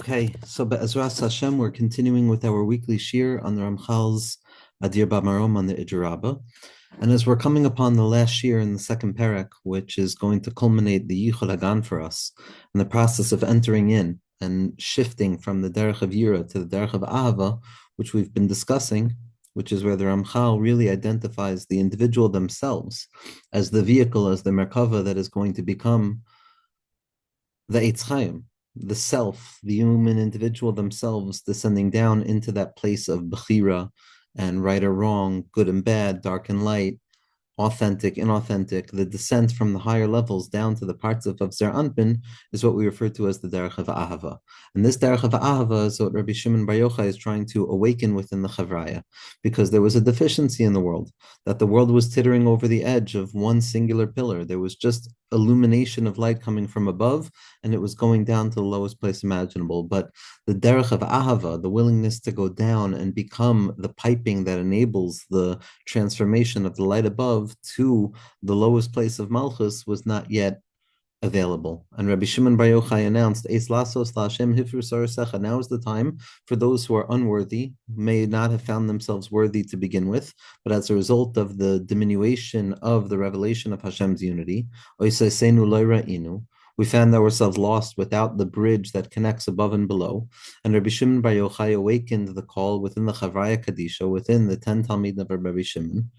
Okay, so Be'ezras Hashem, we're continuing with our weekly shir on the Ramchal's Adir BaMarom on the Ijarabba. And as we're coming upon the last shir in the second parak, which is going to culminate the Yichud Hagan for us, in the process of entering in and shifting from the Derech of Yira to the Derech of Ahava, which we've been discussing, which is where the Ramchal really identifies the individual themselves as the vehicle, as the Merkava that is going to become the Eitz Chaim, the self, the human individual themselves descending down into that place of Bechira and right or wrong, good and bad, dark and light, authentic, inauthentic, the descent from the higher levels down to the parts of Zer Anpin is what we refer to as the Derech of Ahava. And this Derech of Ahava is what Rabbi Shimon Bar Yochai is trying to awaken within the Chavraya, because there was a deficiency in the world, that the world was teetering over the edge of one singular pillar. There was just illumination of light coming from above, and it was going down to the lowest place imaginable. But the derech of ahava, the willingness to go down and become the piping that enables the transformation of the light above to the lowest place of malchus, was not yet available. And Rabbi Shimon Bar Yochai announced, Eis lasos la'Hashem hifru sarasecha. Now is the time for those who are unworthy, may not have found themselves worthy to begin with, but as a result of the diminution of the revelation of Hashem's unity, oisaseinu lo ra'inu, we found ourselves lost without the bridge that connects above and below. And Rabbi Shimon Bar Yochai awakened the call within the Chavraya Kadisha, within the 10 Talmid of Rabbi Shimon,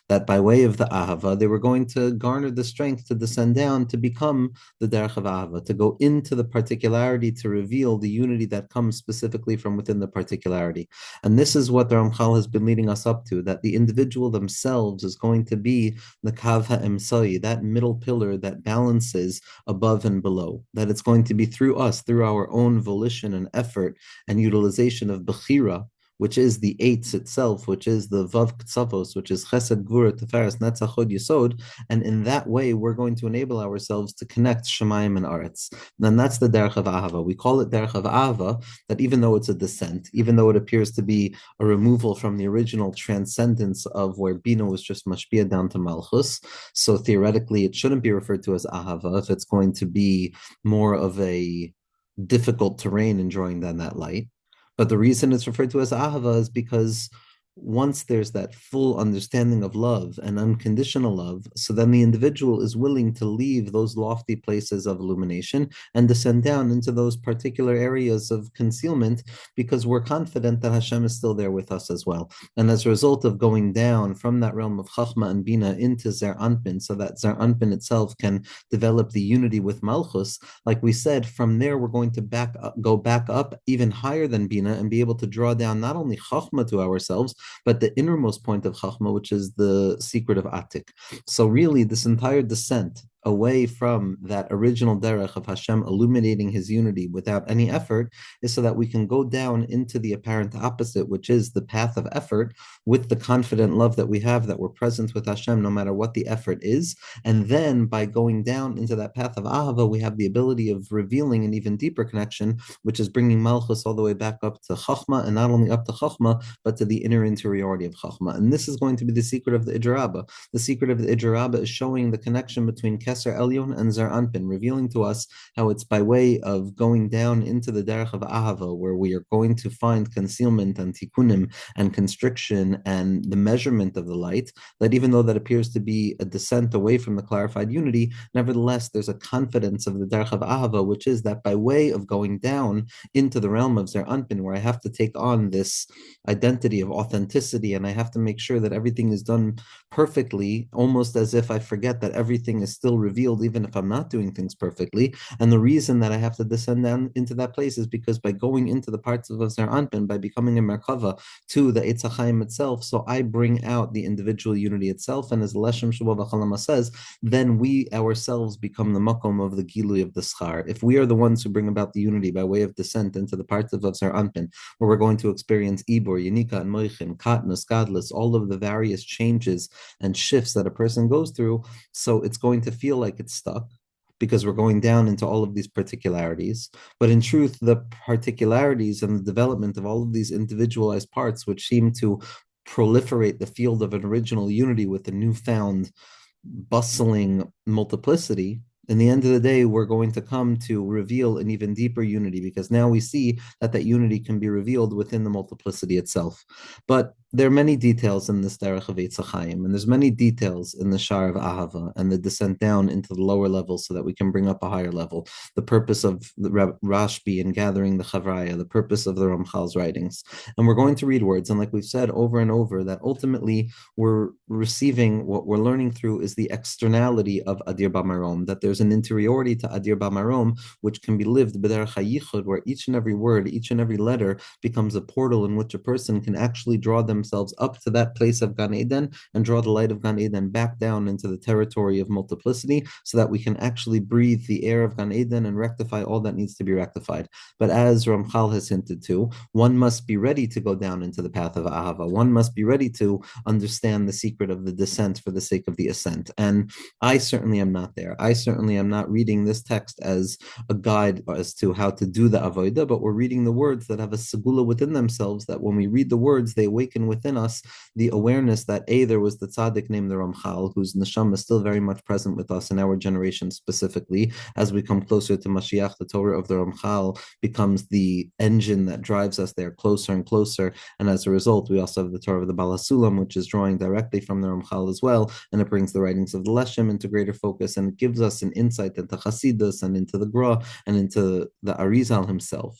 that by way of the Ahava, they were going to garner the strength to descend down to become the Derech of Ahava, to go into the particularity, to reveal the unity that comes specifically from within the particularity. And this is what the Ramchal has been leading us up to, that the individual themselves is going to be the Kav HaEmsai, that middle pillar that balances above and below, that it's going to be through us, through our own volition and effort and utilization of Bechira, which is the eights itself, which is the Vav Ktsavos, which is Chesed, Gvura, Tiferes, Netzach, Hod, Yesod, and in that way, we're going to enable ourselves to connect Shemayim and Aretz. Then that's the Derech of Ahava. We call it Derech of Ahava, that even though it's a descent, even though it appears to be a removal from the original transcendence of where Bina was just Mashpia down to Malchus, so theoretically it shouldn't be referred to as Ahava if it's going to be more of a difficult terrain in drawing down that light. But the reason it's referred to as ahava is because once there's that full understanding of love and unconditional love, so then the individual is willing to leave those lofty places of illumination and descend down into those particular areas of concealment, because we're confident that Hashem is still there with us as well. And as a result of going down from that realm of Chachma and Bina into Zer Anpin, so that Zer Anpin itself can develop the unity with Malchus, like we said, from there we're going to go back up even higher than Bina and be able to draw down not only Chachma to ourselves, but the innermost point of Chachma, which is the secret of Atik. So really, this entire descent away from that original derech of Hashem illuminating his unity without any effort is so that we can go down into the apparent opposite, which is the path of effort, with the confident love that we have, that we're present with Hashem no matter what the effort is. And then by going down into that path of Ahava, we have the ability of revealing an even deeper connection, which is bringing Malchus all the way back up to Chachma, and not only up to Chachma, but to the inner interiority of Chachma. And this is going to be the secret of the Ijarabba. The secret of the Ijarabba is showing the connection between Keser Elyon and Zer Anpin, revealing to us how it's by way of going down into the Derech of Ahava, where we are going to find concealment and tikkunim and constriction and the measurement of the light, that even though that appears to be a descent away from the clarified unity, nevertheless, there's a confidence of the Derech of Ahava, which is that by way of going down into the realm of Zer Anpin, where I have to take on this identity of authenticity, and I have to make sure that everything is done perfectly, almost as if I forget that everything is still revealed, even if I'm not doing things perfectly. And the reason that I have to descend down into that place is because by going into the parts of Zer Anpin, by becoming a Merkava to the Eitz HaChaim itself, so I bring out the individual unity itself, and as Leshem Shabbat V'Chalama says, then we ourselves become the makom of the Gilui of the Schar. If we are the ones who bring about the unity by way of descent into the parts of Zer Anpin, where we're going to experience Ibor, Yanika, and Moichin, Katnus, Gadlus, all of the various changes and shifts that a person goes through, so it's going to feel like it's stuck, because we're going down into all of these particularities. But in truth, the particularities and the development of all of these individualized parts, which seem to proliferate the field of an original unity with a newfound bustling multiplicity, in the end of the day, we're going to come to reveal an even deeper unity because now we see that that unity can be revealed within the multiplicity itself. But there are many details in this Derech of Eitz Chaim, and there's many details in the Shar of Ahava and the descent down into the lower level so that we can bring up a higher level. The purpose of the Rashbi in gathering the Chavraya, the purpose of the Ramchal's writings. And we're going to read words, and like we've said over and over, that ultimately we're receiving what we're learning through is the externality of Adir BaMarom, that there's an interiority to Adir BaMarom, which can be lived b'derech hayichud, where each and every word, each and every letter becomes a portal in which a person can actually draw themselves up to that place of Gan Eden and draw the light of Gan Eden back down into the territory of multiplicity so that we can actually breathe the air of Gan Eden and rectify all that needs to be rectified. But as Ramchal has hinted to, one must be ready to go down into the path of Ahava. One must be ready to understand the secret of the descent for the sake of the ascent. And I certainly am not there. I certainly am not reading this text as a guide as to how to do the avodah, but we're reading the words that have a segula within themselves, that when we read the words, they awaken within us the awareness that there was the tzaddik named the Ramchal, whose neshama is still very much present with us in our generation specifically. As we come closer to Mashiach, the Torah of the Ramchal becomes the engine that drives us there closer and closer. And as a result, we also have the Torah of the Bala Sulam, which is drawing directly from the Ramchal as well, and it brings the writings of the Leshem into greater focus, and it gives us an insight into Hasidus and into the Gra and into the Arizal himself.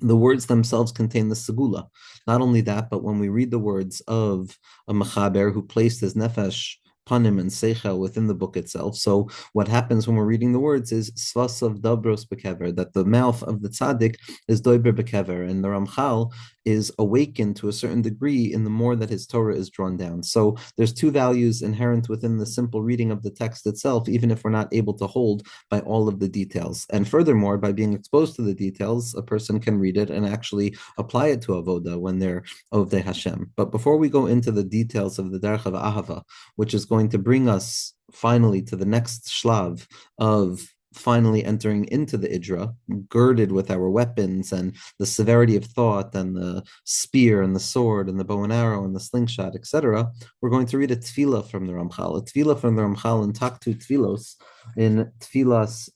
The words themselves contain the segula. Not only that, but when we read the words of a mechaber who placed his nefesh, panim, and seichel within the book itself. So what happens when we're reading the words is svasav dabros bekever, that the mouth of the tzaddik is doiber bekever, and the Ramchal is awakened to a certain degree in the more that his Torah is drawn down. So there's two values inherent within the simple reading of the text itself, even if we're not able to hold by all of the details. And furthermore, by being exposed to the details, a person can read it and actually apply it to avoda when they're Ovdei Hashem. But before we go into the details of the Derech of Ahava, which is going to bring us finally to the next shlav of finally entering into the Idra, girded with our weapons and the severity of thought and the spear and the sword and the bow and arrow and the slingshot, etc., we're going to read a tefillah from the Ramchal, a tefillah from the Ramchal in Taktu Tfilos, in Tfilas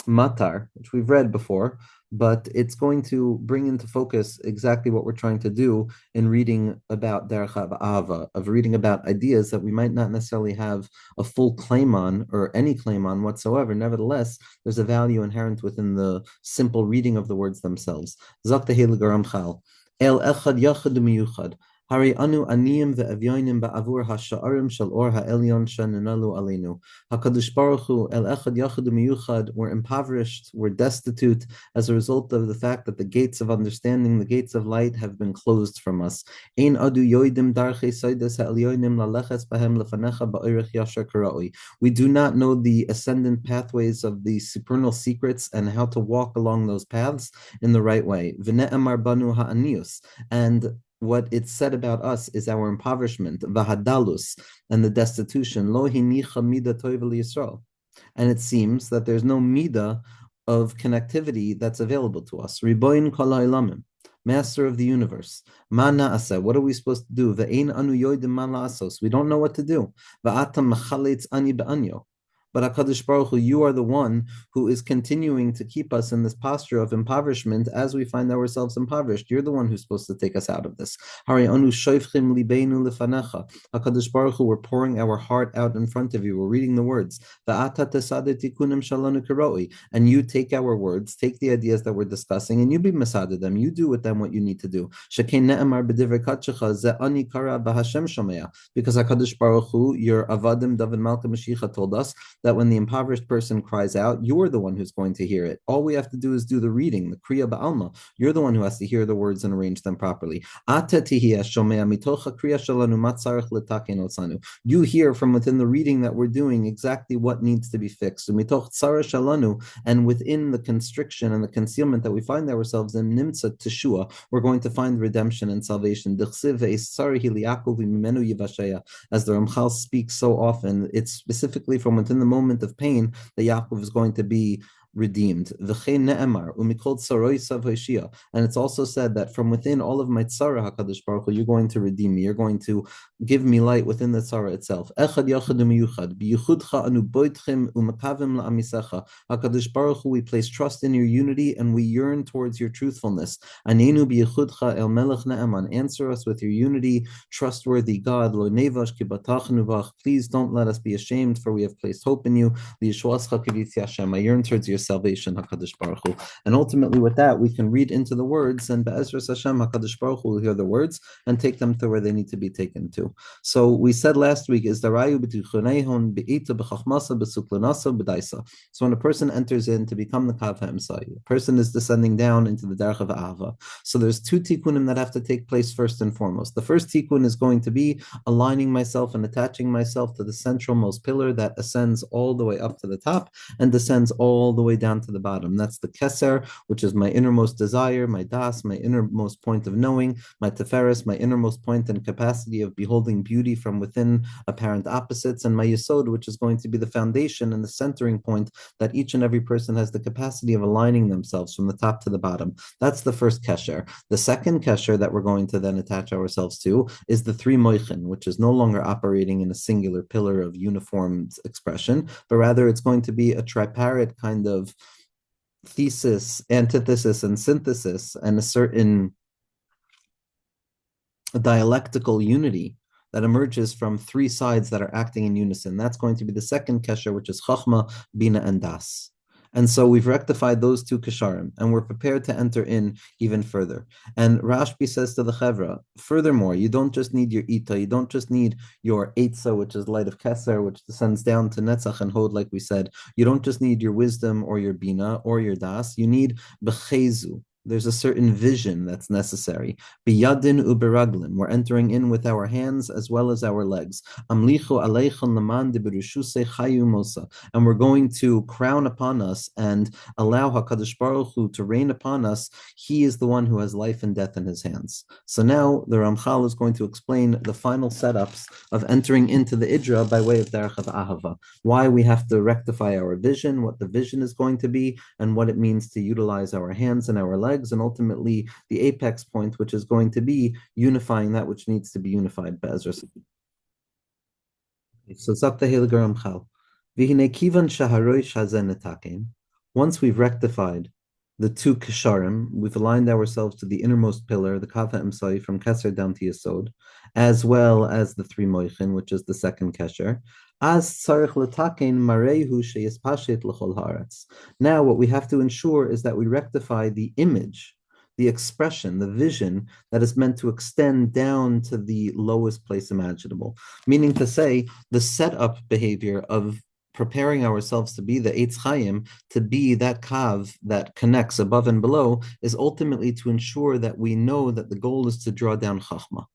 Matar, which we've read before, but it's going to bring into focus exactly what we're trying to do in reading about Derech Ahava, of reading about ideas that we might not necessarily have a full claim on or any claim on whatsoever. Nevertheless, there's a value inherent within the simple reading of the words themselves. Zakta Heilige Ramchal, El Echad Yachad Miyuchad. Hari anu aniyim ve'avyonim ba'avur ha'sha'arim shel or ha'elyon shenanalu aleinu. HaKadosh Baruch Hu el echad yachad miyuchad, we're impoverished, we're destitute as a result of the fact that the gates of understanding, the gates of light have been closed from us. Ein adu yoidim darchei soides ha'elyonim laleches bahem lefanecha ba'orech yashar karaoi. We do not know the ascendant pathways of the supernal secrets and how to walk along those paths in the right way. V'ne'emar banu ha'anius, and what it's said about us is our impoverishment, vahadalus, and the destitution. Lo hinicha mida toivel Yisrael, and it seems that there's no mida of connectivity that's available to us. Riboin kol ha'olamim, Master of the universe. Mana asa, what are we supposed to do? Ve'ein anu yoidim ma la'asos, we don't know what to do. Va'atam mechalitz ani be'anyo. But HaKadosh Baruch Hu, you are the one who is continuing to keep us in this posture of impoverishment as we find ourselves impoverished. You're the one who's supposed to take us out of this. HaKadosh Baruch Hu, we're pouring our heart out in front of you. We're reading the words. And you take our words, take the ideas that we're discussing, and you be masada them. You do with them what you need to do. Because HaKadosh Baruch Hu, your Avadim David Malka Mashiach told us that when the impoverished person cries out, you're the one who's going to hear it. All we have to do is do the reading, the Kriya Ba'alma. You're the one who has to hear the words and arrange them properly. You hear from within the reading that we're doing exactly what needs to be fixed. And within the constriction and the concealment that we find ourselves in, Nimtza Teshua, we're going to find redemption and salvation. As the Ramchal speaks so often, it's specifically from within the moment of pain that Yaakov is going to be redeemed. And it's also said that from within all of my tzara, HaKadosh Baruch Hu, you're going to redeem me. You're going to give me light within the tzara itself. HaKadosh Baruch Hu, we place trust in your unity and we yearn towards your truthfulness. Answer us with your unity, trustworthy God. Please don't let us be ashamed, for we have placed hope in you. I yearn towards your salvation, HaKadosh Baruch Hu. And ultimately with that, we can read into the words, and Be'ezras Hashem, HaKadosh Baruch Hu will hear the words and take them to where they need to be taken to. So we said last week, is Darayu b'tichonehon be'ita b'chachmasa b'suklanasa b'daisa. So when a person enters in to become the Kav HaEmsai, a person is descending down into the Derech of Ahava. So there's two tikkunim that have to take place first and foremost. The first tikkun is going to be aligning myself and attaching myself to the central most pillar that ascends all the way up to the top and descends all the way down to the bottom. That's the Keser, which is my innermost desire, my Das, my innermost point of knowing, my Teferes, my innermost point and capacity of beholding beauty from within apparent opposites, and my Yesod, which is going to be the foundation and the centering point that each and every person has the capacity of aligning themselves from the top to the bottom. That's the first Kesher. The second Kesher that we're going to then attach ourselves to is the three Moichin, which is no longer operating in a singular pillar of uniform expression, but rather it's going to be a tripartite kind of thesis, antithesis, and synthesis, and a certain dialectical unity that emerges from three sides that are acting in unison. That's going to be the second Kesher, which is Chachma, Bina, and Das. And so we've rectified those two Kesharim, and we're prepared to enter in even further. And Rashbi says to the Chevra, furthermore, you don't just need your Ita, you don't just need your Eitza, which is light of Keser, which descends down to Netzach and Hod, like we said. You don't just need your wisdom or your Bina or your Das, you need Bechezu. There's a certain vision that's necessary. Biyadin uberaglin. We're entering in with our hands as well as our legs. Amlichu aleichan laman deberushuse chayu mosa. And we're going to crown upon us and allow HaKadosh Baruch Hu to reign upon us. He is the one who has life and death in his hands. So now the Ramchal is going to explain the final setups of entering into the Idra by way of Derech of Ahava. Why we have to rectify our vision, what the vision is going to be, and what it means to utilize our hands and our legs, and ultimately the apex point, which is going to be unifying that which needs to be unified. So Zakta Heligar Ramchal. Vihine Kivan Shaharoish Hazen Netaken. Once we've rectified the two Kesharim, we've aligned ourselves to the innermost pillar, the Kav HaEmsai, from Keser down to Yesod, as well as the three Moichin, which is the second Kesher. As tzarich letaken marehu sheyispashet l'chol haaretz. Now, what we have to ensure is that we rectify the image, the expression, the vision that is meant to extend down to the lowest place imaginable. Meaning to say, the setup behavior of preparing ourselves to be the Eitz Chaim, to be that kav that connects above and below, is ultimately to ensure that we know that the goal is to draw down Chachma.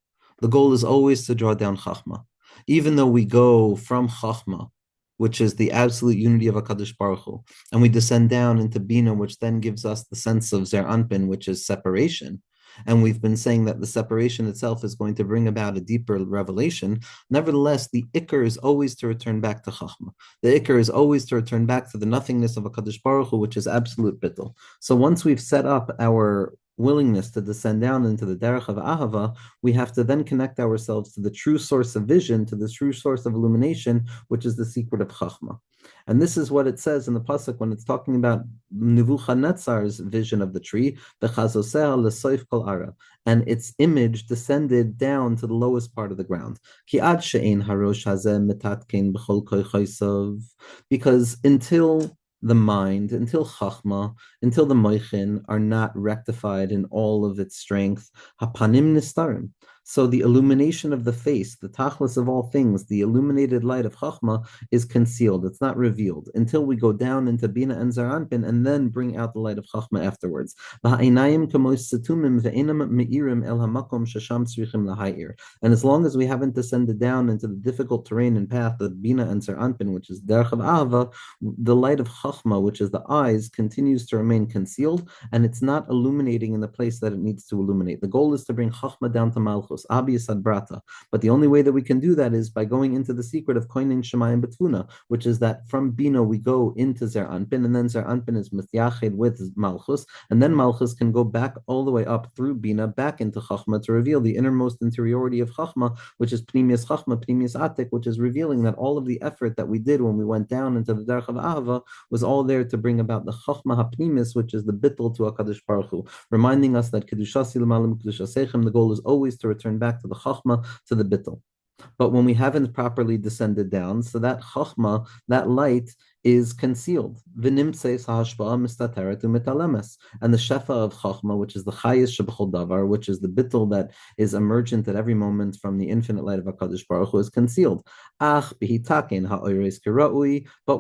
The goal is always to draw down Chachma. Even though we go from Chachma, which is the absolute unity of HaKadosh Baruch Hu, and we descend down into Bina, which then gives us the sense of Zer Anpin, which is separation. And we've been saying that the separation itself is going to bring about a deeper revelation. Nevertheless, the Iker is always to return back to Chachma. The Iker is always to return back to the nothingness of HaKadosh Baruch Hu, which is absolute bittul. So once we've set up our willingness to descend down into the derech of ahava, we have to then connect ourselves to the true source of vision, to the true source of illumination, which is the secret of Chachma. And this is what it says in the pasuk when it's talking about Nebuchadnezzar's vision of the tree, b'chazoseh l'soif kol ara, and its image descended down to the lowest part of the ground. Ki ad she'ein harosh hazeh metatken b'chol koichosav, because until the mind, until Chachma, until the Moichin are not rectified in all of its strength, Hapanim Nistarim. So the illumination of the face, the tachlis of all things, the illuminated light of Chachma is concealed. It's not revealed until we go down into Bina and Zaranpin and then bring out the light of Chachma afterwards. And as long as we haven't descended down into the difficult terrain and path of Bina and Zaranpin, which is Derech of Ahava, the light of Chachma, which is the eyes, continues to remain concealed, and it's not illuminating in the place that it needs to illuminate. The goal is to bring Chachma down to Malchus. malchus, abiyas ad brata. But the only way that we can do that is by going into the secret of koinin shemayim betvuna, which is that from bina we go into zer anpin, and then zer anpin is mithyached with malchus, and then malchus can go back all the way up through bina back into chachma to reveal the innermost interiority of chachma, which is pnimius chachma, pnimius atik, which is revealing that all of the effort that we did when we went down into the derech of ahava was all there to bring about the chachma hapnimis, which is the bittul to HaKadosh Baruch Hu, reminding us that kedushasi l'malim kedushasechem, the goal is always to return back to the chachma, to the bittul. But when we haven't properly descended down, so that chachma, that light, is concealed. And the shefa of chachma, which is the chayis shebechol davar, which is the bittul that is emergent at every moment from the infinite light of HaKadosh Baruch Hu, is concealed. But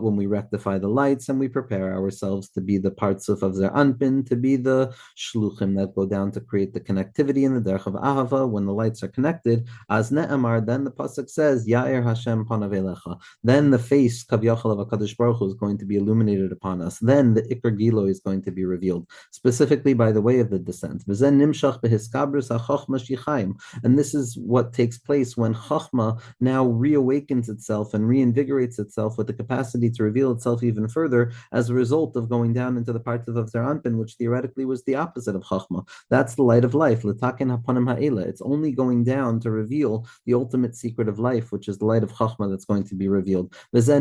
when we rectify the lights and we prepare ourselves to be the parts of Zer Anpin, to be the shluchim that go down to create the connectivity in the derech of ahava, when the lights are connected, as ne'amar, then the pasuk says, Ya'ir Hashem panav elecha. Then the face kavyachal of HaKadosh Baruch Hu is going to be illuminated upon us. Then the Ikar Gilo is going to be revealed, specifically by the way of the descent. And this is what takes place when Chachma now reawakens itself and reinvigorates itself with the capacity to reveal itself even further as a result of going down into the parts of Zer Anpin, which theoretically was the opposite of Chachma. That's the light of life. It's only going down to reveal the ultimate secret of life, which is the light of Chachma that's going to be revealed. This is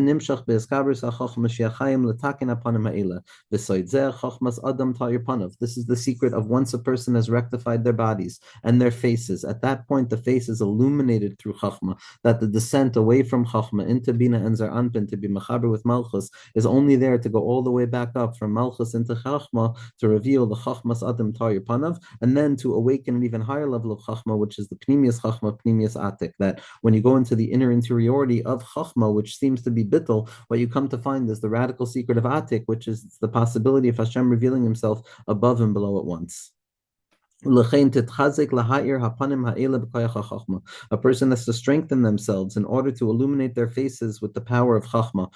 the secret of once a person has rectified their bodies and their faces. At that point, the face is illuminated through Chachma, that the descent away from Chachma into Bina and Zer Anpin to be Mechaber with Malchus is only there to go all the way back up from Malchus into Chachma to reveal the Chachmas Adam Tar Panav, and then to awaken an even higher level of Chachma, which is the Pnimius Chachma, Pnimius Atik, that when you go into the inner interiority of Chachma, which seems to be Bittel, what you come to find is the radical secret of Atik, which is the possibility of Hashem revealing himself above and below at once. A person has to strengthen themselves in order to illuminate their faces with the power of Chachma.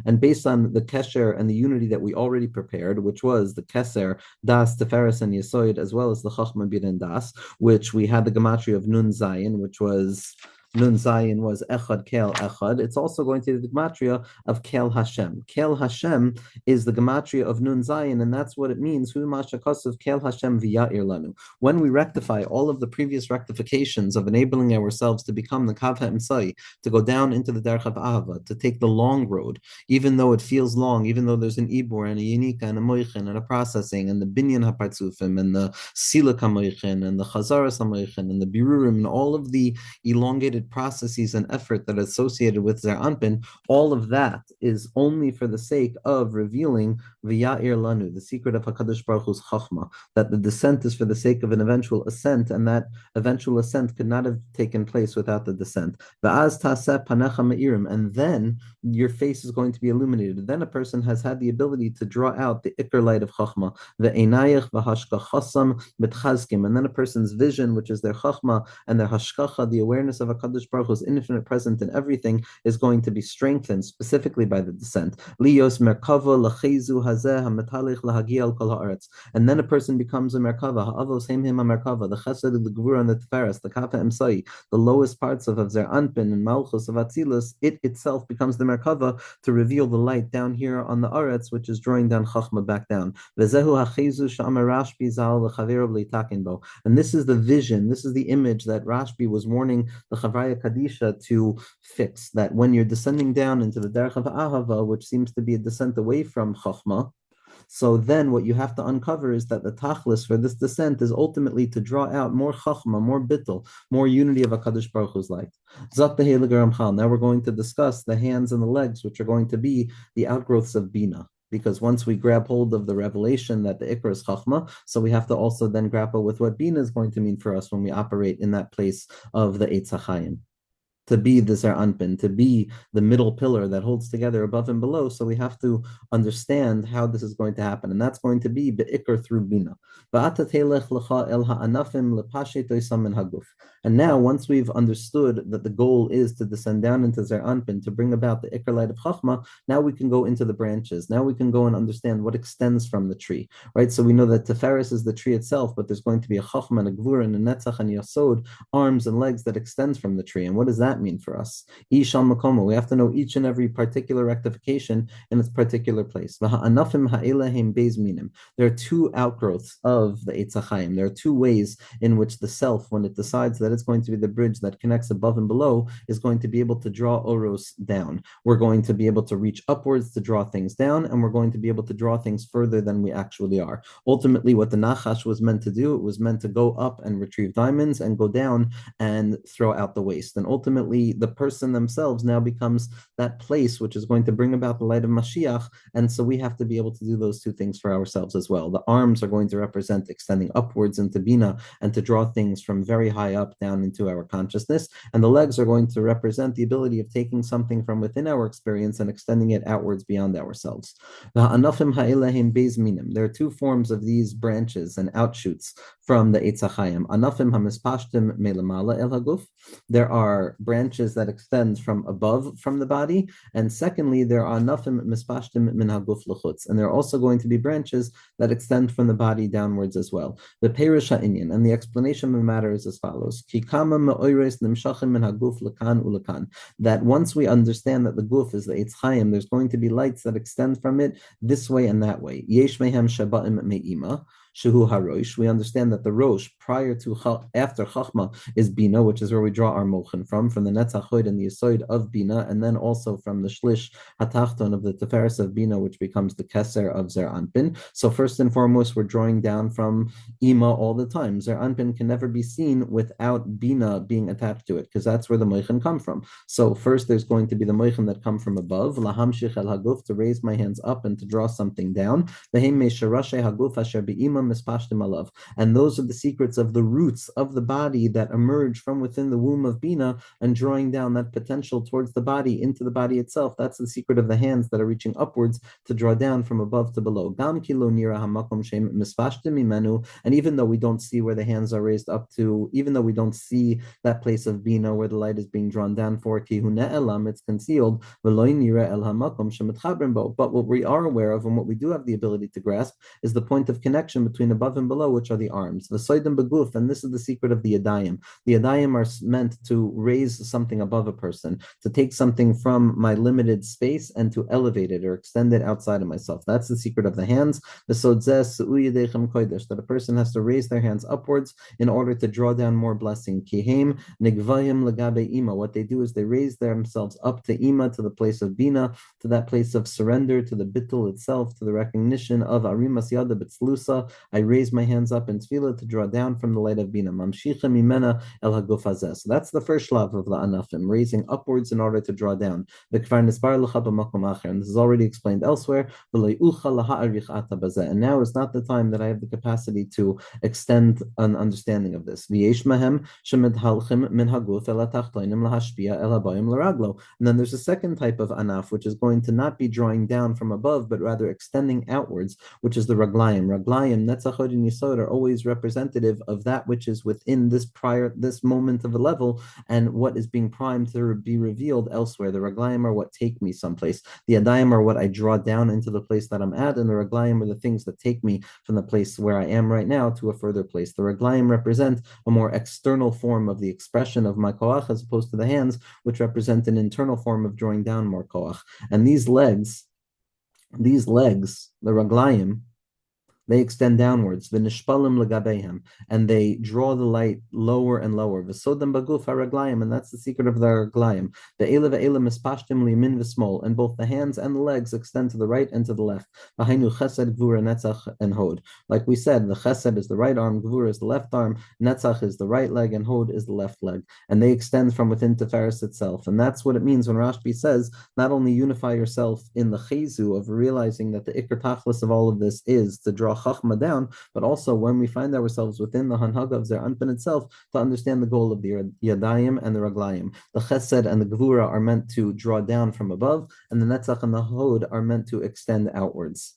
And based on the kesher and the unity that we already prepared, which was the keser, das, teferes, and yesoid, as well as the Chachma bir and das, which we had the gematria of Nun Zayin, which was Nun Zayin was Echad Kel Echad. It's also going to be the gematria of Kel Hashem. Kel Hashem is the gematria of Nun Zayin, and that's what it means. Hu mashakasav Kel Hashem v'ya'ir lanu. When we rectify all of the previous rectifications of enabling ourselves to become the Kav HaEmsai, to go down into the Derech of Ahava, to take the long road, even though it feels long, even though there's an Ibor and a Yinika and a Moichin and a processing and the Binyan HaPartzufim and the Silak HaMoichin and the Chazaras HaMoichin and the Birurim and all of the elongated processes and effort that are associated with Zer Anpin, all of that is only for the sake of revealing V'ya'ir Lanu, the secret of HaKadosh Baruch Hu's Chachma, that the descent is for the sake of an eventual ascent, and that eventual ascent could not have taken place without the descent. V'az taseh panecha me'irim, and then your face is going to be illuminated. Then a person has had the ability to draw out the Iker light of Chachma, the Einayach v'hashkachasam mitchazkim, and then a person's vision, which is their Chachma and their hashkacha, the awareness of HaKadosh Baruch Hu's infinite present in everything, is going to be strengthened specifically by the descent. Lios merkava lachezu hazeh hamatalich lahagia al kol haaretz, and then a person becomes a merkava, ha'avos heim him a merkava, the chesed, the gvura, and the teferes, the kafa emsai, the lowest parts of Zer Anpin and Malchus of Atzilus. It itself becomes the merkava to reveal the light down here on the aretz, which is drawing down Chachma back down. Vezehu hachezu sh'amar Rashbi zal l'chaverov leitakinbo, and this is the vision, this is the image that Rashbi was warning the Chavraya Kadisha to fix, that when you're descending down into the Derech of Ahava, which seems to be a descent away from Chachma, so then what you have to uncover is that the tachlis for this descent is ultimately to draw out more chachma, more bittul, more unity of HaKadosh Baruch Hu's light. Zot the Heilige Ramchal. Now we're going to discuss the hands and the legs, which are going to be the outgrowths of Bina. Because once we grab hold of the revelation that the Ikra is Chachma, so we have to also then grapple with what Bina is going to mean for us when we operate in that place of the Eitz HaChaim, to be the Zer Anpin, to be the middle pillar that holds together above and below. So we have to understand how this is going to happen, and that's going to be be'ikr through Bina. And now, once we've understood that the goal is to descend down into Zer Anpin to bring about the Iker light of Chachma, now we can go into the branches. Now we can go and understand what extends from the tree, right? So we know that Teferis is the tree itself, but there's going to be a Chachma and a Gvur and a Netzach and Yasod, arms and legs that extends from the tree. And what does that mean for us? Ishal Makoma. We have to know each and every particular rectification in its particular place. Anafim ha'elahim beis minim. There are two outgrowths of the Eitz HaChaim. There are two ways in which the self, when it decides that it's going to be the bridge that connects above and below, is going to be able to draw Oros down. We're going to be able to reach upwards to draw things down, and we're going to be able to draw things further than we actually are. Ultimately, what the Nachash was meant to do, it was meant to go up and retrieve diamonds and go down and throw out the waste. And ultimately, the person themselves now becomes that place which is going to bring about the light of Mashiach. And so we have to be able to do those two things for ourselves as well. The arms are going to represent extending upwards into Bina and to draw things from very high up down into our consciousness. And the legs are going to represent the ability of taking something from within our experience and extending it outwards beyond ourselves. There are two forms of these branches and outshoots from the Eitz HaChaim. Anafim hamispashtim melamala el haguf. There are branches that extend from above from the body, and secondly, there are anafim mispashtim min haguf l'chutz, and there are also going to be branches that extend from the body downwards as well. The Perush ha'inyan, and the explanation of the matter is as follows: Ki kama me'oires nimshachim min haguf lekan ulekan. That once we understand that the guf is the Eitz Chaim, there's going to be lights that extend from it this way and that way. Yesh mehem shaba'im me'ima. Shehu Harosh. We understand that the Rosh prior to after Chachma is Bina, which is where we draw our Mochen from the Netzach Hod and the Yesod of Bina, and then also from the Shlish Hatachton of the Teferes of Bina, which becomes the Keser of Zer Anpin. So first and foremost, we're drawing down from Ima all the time. Zer Anpin can never be seen without Bina being attached to it, because that's where the Mochen come from. So first there's going to be the Mochen that come from above, Lahamshich el Haguf, to raise my hands up and to draw something down. And those are the secrets of the roots of the body that emerge from within the womb of Bina and drawing down that potential towards the body into the body itself. That's the secret of the hands that are reaching upwards to draw down from above to below. And even though we don't see where the hands are raised up to, even though we don't see that place of Bina where the light is being drawn down for, it's concealed. But what we are aware of and what we do have the ability to grasp is the point of connection between above and below, which are the arms. The soidim beguf, and this is the secret of the yadayim. The yadayim are meant to raise something above a person, to take something from my limited space and to elevate it or extend it outside of myself. That's the secret of the hands. The sodzes that a person has to raise their hands upwards in order to draw down more blessing. Kihem nigvayim legabe ima. What they do is they raise themselves up to ima, to the place of bina, to that place of surrender, to the bittul itself, to the recognition of arimas yada b'tzlusa. I raise my hands up in tefillah to draw down from the light of bina. Mamshicha mimena el haguf hazeh. So that's the first shlav of the anafim, raising upwards in order to draw down. The kvar nisbar l'cha b'makom acher, and this is already explained elsewhere. And now is not the time that I have the capacity to extend an understanding of this. And then there's a second type of anaf, which is going to not be drawing down from above, but rather extending outwards, which is the raglayim. Raglayim, netzachod and yisod, are always representative of that which is within this moment of a level, and what is being primed to be revealed elsewhere. The raglayim are what take me someplace. The adayim are what I draw down into the place that I'm at, and the raglayim are the things that take me from the place where I am right now to a further place. The raglayim represent a more external form of the expression of my koach, as opposed to the hands, which represent an internal form of drawing down more koach. And these legs, the raglayim, they extend downwards, v'nishpalim legabehem, and they draw the light lower and lower. V'sodam baguf haraglayim, and that's the secret of the raglayim. Ve'ela ve'ela mispashtim limin v'smol, and both the hands and the legs extend to the right and to the left. V'hainu chesed, gvura, netzach, and hod. Like we said, the chesed is the right arm, gvura is the left arm, netzach is the right leg, and hod is the left leg. And they extend from within Teferes itself. And that's what it means when Rashbi says, not only unify yourself in the chezu of realizing that the ikar tachlis of all of this is to draw chachma down, but also when we find ourselves within the hanhaga of Zer Anpin itself, to understand the goal of the yadayim and the raglayim. The chesed and the gevura are meant to draw down from above, and the netzach and the hod are meant to extend outwards.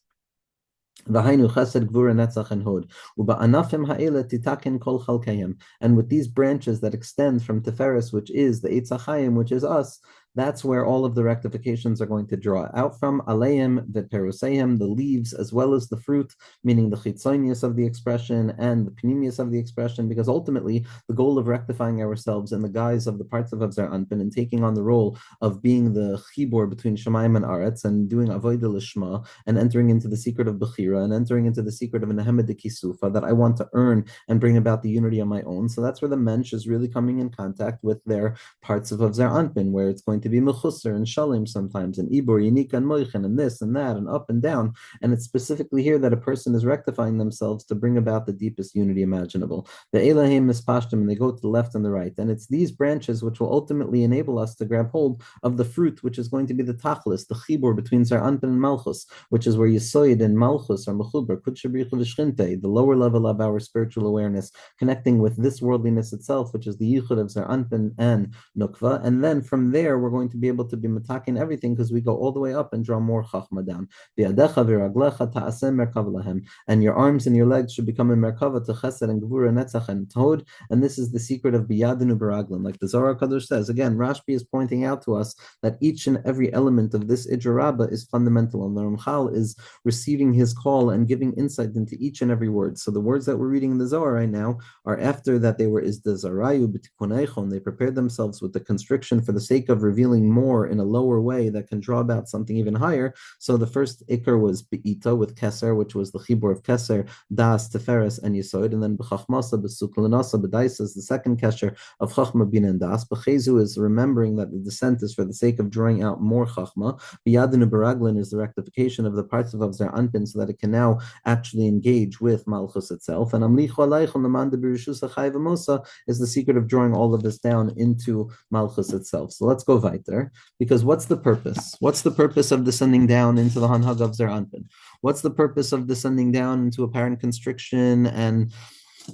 V'hainu chesed gvura netzach and hod. Uba'anafim ha'ela titaken kol chalkayim. And with these branches that extend from Tiferes, which is the Eitz HaChaim, which is us, that's where all of the rectifications are going to draw out from. Aleim v'peruseim, the leaves as well as the fruit, meaning the chitzonius of the expression and the panemius of the expression, because ultimately the goal of rectifying ourselves in the guise of the parts of Avzer Anpin and taking on the role of being the chibur between Shemaim and Aretz and doing avodah lishma and entering into the secret of Bechira and entering into the secret of Nehemed de Kisufa that I want to earn and bring about the unity on my own. So that's where the mensch is really coming in contact with their parts of Avzer Anpin, where it's going to be Mechusser and Shalim sometimes, and Ibor, Yinika, and Moichen, and this and that, and up and down. And it's specifically here that a person is rectifying themselves to bring about the deepest unity imaginable. The Elahim is Pashtim, and they go to the left and the right. And it's these branches which will ultimately enable us to grab hold of the fruit, which is going to be the Tachlis, the Chibur between Zar Anpin and Malchus, which is where Yisoid and Malchus are Mechuber, Kutshabricha V'Shchinte, the lower level of our spiritual awareness, connecting with this worldliness itself, which is the Yichud of Zar Anpin and Nukva. And then from there, we're going to be able to be matakin everything because we go all the way up and draw more Chachma down. And your arms and your legs should become a Merkava to Chesed and Gvura, Netzach and Tod. And this is the secret of Biyadinu Baraglim. Like the Zohar Kadosh says, again, Rashbi is pointing out to us that each and every element of this Ijra Rabbah is fundamental. And the Ramchal is receiving his call and giving insight into each and every word. So the words that we're reading in the Zohar right now are after that they were is the Zarayu B'tikuneichon. They prepared themselves with the constriction for the sake of revealing more in a lower way that can draw about something even higher. So the first Iker was Be'ita with Keser, which was the Chibur of Keser, Das, Teferes, and Yisoid. And then B'chachmasa, B'suklanasa, B'daisa is the second Kesher of Chachma, Bin, and Das. B'chezu is remembering that the descent is for the sake of drawing out more Chachma. B'yadinu Baraglin is the rectification of the parts of Avzer Anpin so that it can now actually engage with Malchus itself. And Amlichu Aleichon, the Manda B'Rishusa Chai V'Mosa is the secret of drawing all of this down into Malchus itself. So let's go weiter, because what's the purpose? What's the purpose of descending down into the Hanhag of Zer Anpin? What's the purpose of descending down into apparent constriction and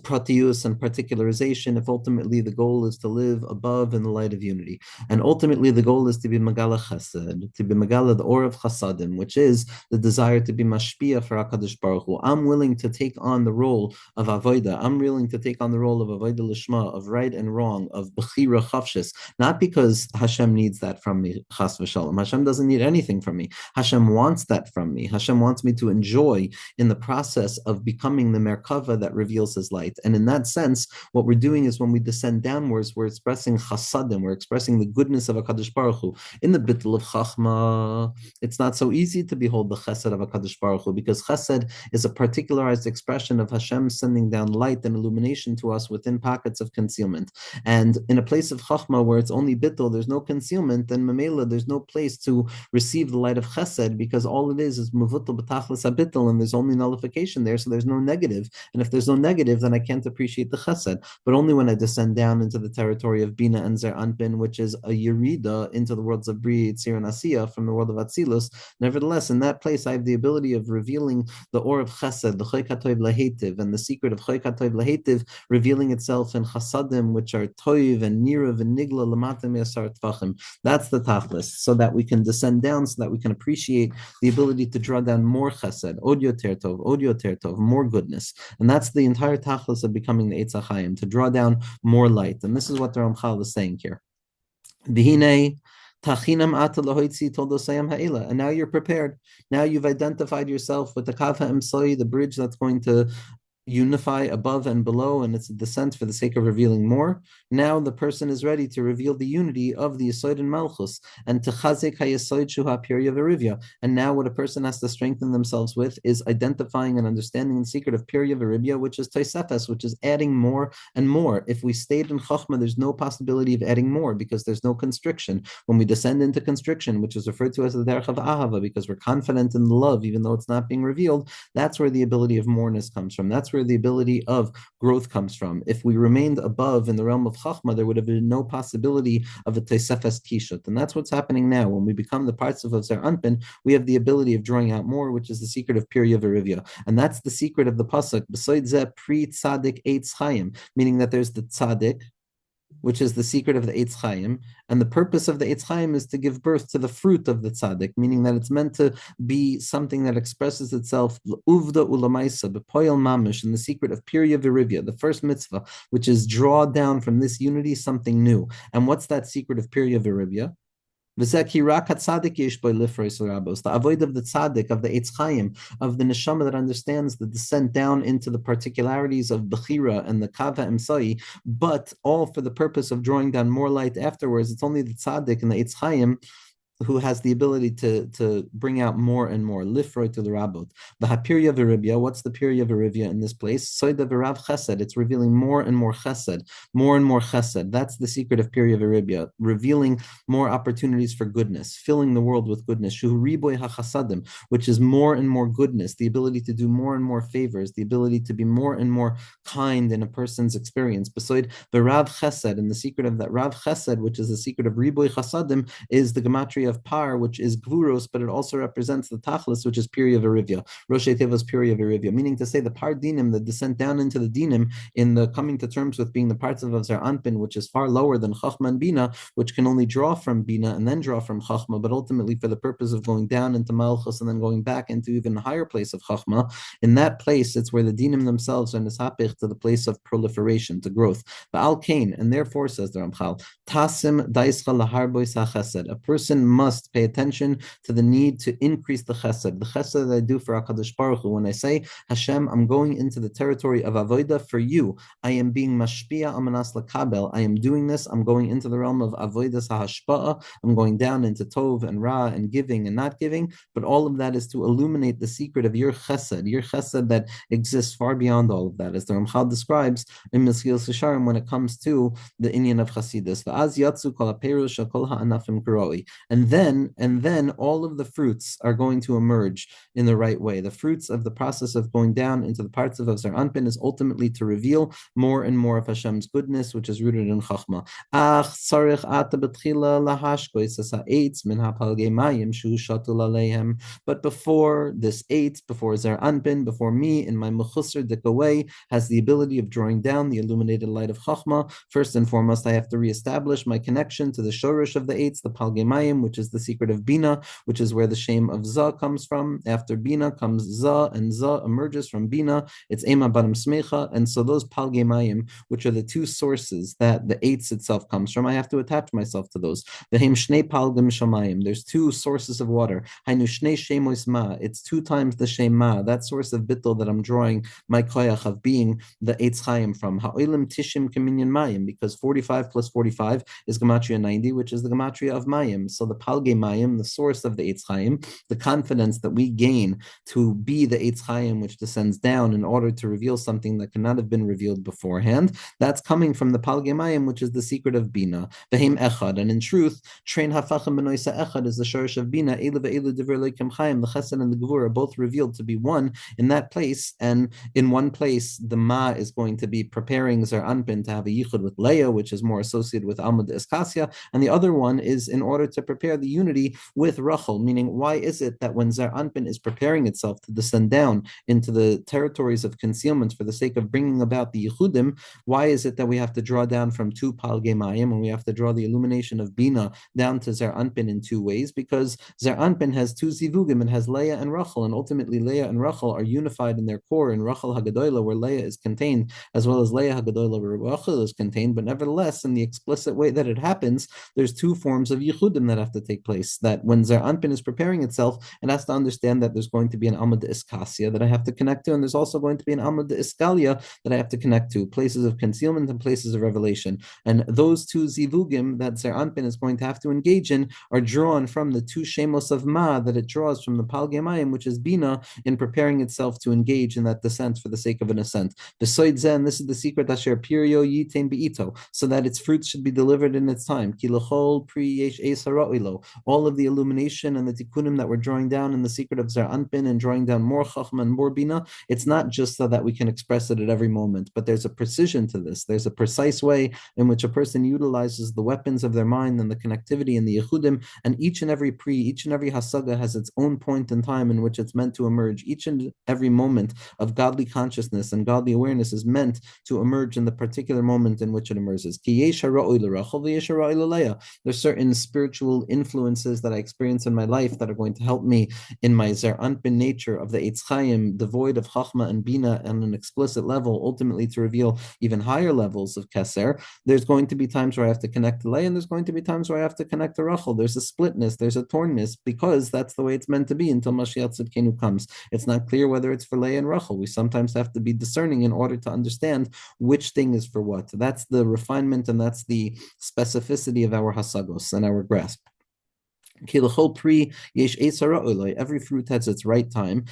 pratius and particularization if ultimately the goal is to live above in the light of unity? And ultimately the goal is to be Megala Chesed, to be Megala the Or of Chasadim, which is the desire to be Mashpia for HaKadosh Baruch Hu. I'm willing to take on the role of Avodah. I'm willing to take on the role of Avodah Lishma, of right and wrong, of Bechira Chavshis, not because Hashem needs that from me, Chas v'Shalom. Hashem doesn't need anything from me. Hashem wants that from me. Hashem wants me to enjoy in the process of becoming the Merkava that reveals his light. And in that sense, what we're doing is when we descend downwards, we're expressing chasadim, we're expressing the goodness of HaKadosh Baruch Hu. In the bittul of Chachma, it's not so easy to behold the chesed of HaKadosh Baruch Hu, because chesed is a particularized expression of Hashem sending down light and illumination to us within pockets of concealment. And in a place of Chachma where it's only bittul, there's no concealment, then Mamela, there's no place to receive the light of chesed, because all it is muvutal b'tachlis habittul, and there's only nullification there, so there's no negative. And if there's no negative, then I can't appreciate the chesed. But only when I descend down into the territory of Bina and Zer Anpin, which is a yerida into the worlds of Bri, Tzir, and Asiya from the world of Atzilus. Nevertheless, in that place, I have the ability of revealing the Or of Chesed, the Choy Katoiv Lahetiv, and the secret of Choy Katoiv Lahetiv revealing itself in Chasadim, which are Toiv and Nirav and Nigla Lamatim Yasar Tvachim. That's the Tachlis, so that we can descend down, so that we can appreciate the ability to draw down more Chesed, Odio Tertov, more goodness. And that's the entire Tachlis of becoming the Eitz HaChaim, to draw down more light. And this is what the Ramchal is saying here. V'hinei tachinam ata lahoitzi toldosayam ha'ila. And now you're prepared. Now you've identified yourself with the Kav HaEmsoi, the bridge that's going to unify above and below, and it's a descent for the sake of revealing more. Now the person is ready to reveal the unity of the Yesod and Malchus, and to Chazek HaYesod Shuha Pirya Verivya. And now what a person has to strengthen themselves with is identifying and understanding the secret of Pirya Verivya, which is Tosefes, which is adding more and more. If we stayed in Chochmah, there's no possibility of adding more, because there's no constriction. When we descend into constriction, which is referred to as the Derech of Ahava, because we're confident in the love, even though it's not being revealed, that's where the ability of moreness comes from. That's where the ability of growth comes from. If we remained above in the realm of Chachma, there would have been no possibility of a Tosefes Kishut. And that's what's happening now. When we become the parts of Zer Anpin, we have the ability of drawing out more, which is the secret of Pirya Verivya. And that's the secret of the Pasuk, B'soid Zeh Pri Tzadik Eitz Chaim, meaning that there's the Tzadik, which is the secret of the Eitz Chaim. And the purpose of the Eitz Chaim is to give birth to the fruit of the tzaddik, meaning that it's meant to be something that expresses itself uvda ulamaisa, bepoil mamish, in the secret of Pirya Virivya, the first mitzvah, which is draw down from this unity something new. And what's that secret of Pirya Virivya? The avoid of the tzaddik, of the Eitz Chaim, of the neshama that understands the descent down into the particularities of Bechira and the Kava Emsai, but all for the purpose of drawing down more light afterwards. It's only the tzaddik and the Eitz Chaim who has the ability to bring out more and more. Lifroy to the Rabbot. The Hapirya Viribya, what's the Pirya Viribya in this place? Soida Virav Chesed, it's revealing more and more Chesed, more and more Chesed. That's the secret of Pirya Viribya, revealing more opportunities for goodness, filling the world with goodness. Shuhu Riboy HaChasadim, which is more and more goodness, the ability to do more and more favors, the ability to be more and more kind in a person's experience. Beside the Rav Chesed, and the secret of that Rav Chesed, which is the secret of Riboy Chasadim, is the gematria of par, which is gvuros, but it also represents the tachlis, which is Pirya Virivya, Rosh Teva's Pirya Virivya, meaning to say the par dinim, the descent down into the dinim, in the coming to terms with being the parts of Zer Anpin, which is far lower than Chachma and Bina, which can only draw from Bina and then draw from Chachma, but ultimately for the purpose of going down into Malchus and then going back into even higher place of Chachma. In that place, it's where the dinim themselves are nisapich to the place of proliferation, to growth. Ba'al Kain, and therefore, says the Ramchal, Tasim daischa laharboy sa chesed, a person must pay attention to the need to increase the chesed that I do for HaKadosh Baruch Hu. When I say, Hashem, I'm going into the territory of avodah for you, I am being mashpia amanas lakabel, I am doing this, I'm going into the realm of avodah sahashpa'a, I'm going down into tov and ra and giving and not giving, but all of that is to illuminate the secret of your chesed that exists far beyond all of that, as the Ramchal describes in Mesilas Yesharim when it comes to the inyan of Chasidus. V'az yatsu kol ha'perush kol ha'anafim karoi. And then all of the fruits are going to emerge in the right way. The fruits of the process of going down into the parts of Zer Anpin is ultimately to reveal more and more of Hashem's goodness, which is rooted in Chachma. But before this before Zer Anpin, before me in my Mechusar Dikaway has the ability of drawing down the illuminated light of Chachma, first and foremost, I have to reestablish my connection to the Shorish of the the Palgemayim, which is the secret of Bina, which is where the shame of Za comes from. After Bina comes Za, and Za emerges from Bina. It's Ema Baram Smecha. And so those Palgemayim, which are the two sources that the Eitz itself comes from, I have to attach myself to those. V'hem Shnei Palgem Shamayim. There's two sources of water. Hainu Shnei Shemois Ma. It's two times the Shem Ma, that source of bittul that I'm drawing my koyach of being the Eitz Chaim from. Ha'olim Tishim Keminyan Mayim, because 45 plus 45 is Gematria 90, which is the Gematria of Mayim. So the Palge Mayim, the source of the Eitz Chaim, the confidence that we gain to be the Eitz Chaim, which descends down in order to reveal something that cannot have been revealed beforehand, that's coming from the Palge Mayim, which is the secret of Bina. V'heim Echad, and in truth, Trein Hafachim Benoisa Echad is the Shorish of Bina. Elu ve'elu Divrei Elokim Chaim, the Chesed and the Gevur are both revealed to be one in that place, and in one place, the Ma is going to be preparing Zer Anpin to have a yichud with Leah, which is more associated with Almud Eskasya, and the other one is in order to prepare the unity with Rachel, meaning why is it that when Zer Anpin is preparing itself to descend down into the territories of concealment for the sake of bringing about the yichudim, why is it that we have to draw down from two Palge Mayim, and we have to draw the illumination of Bina down to Zer Anpin in two ways? Because Zer Anpin has two zivugim, it has Leah and Rachel, and ultimately Leah and Rachel are unified in their core in Rachel Hagadola, where Leah is contained, as well as Leah Hagadola, where Rachel is contained. But nevertheless, in the explicit way that it happens, there's two forms of yichudim that have to take place. That when Zer Anpin is preparing itself, it has to understand that there's going to be an Alma de Iskasia that I have to connect to, and there's also going to be an Alma de Iskalia that I have to connect to, places of concealment and places of revelation. And those two zivugim that Zer Anpin is going to have to engage in are drawn from the two shemos of Ma that it draws from the Palgemayim, which is Bina, in preparing itself to engage in that descent for the sake of an ascent. Besides Zen, this is the secret Asher Pirio Yitain Beito, so that its fruits should be delivered in its time. Kilachol pri yesh below. All of the illumination and the tikkunim that we're drawing down in the secret of Zer Anpin and drawing down more chachma and more bina, it's not just so that we can express it at every moment, but there's a precision to this. There's a precise way in which a person utilizes the weapons of their mind and the connectivity and the yichudim, and each and every hasaga has its own point in time in which it's meant to emerge. Each and every moment of godly consciousness and godly awareness is meant to emerge in the particular moment in which it emerges. There's certain spiritual influences that I experience in my life that are going to help me in my Zer Anpin nature of the Eitz Chaim, devoid of Chachma and Bina on an explicit level, ultimately to reveal even higher levels of Keser. There's going to be times where I have to connect to Leah, and there's going to be times where I have to connect to Rachel. There's a splitness, there's a tornness, because that's the way it's meant to be until Mashiach Tzidkenu comes. It's not clear whether it's for Leah and Rachel. We sometimes have to be discerning in order to understand which thing is for what. That's the refinement and that's the specificity of our hasagos and our grasp. Every fruit has its right time.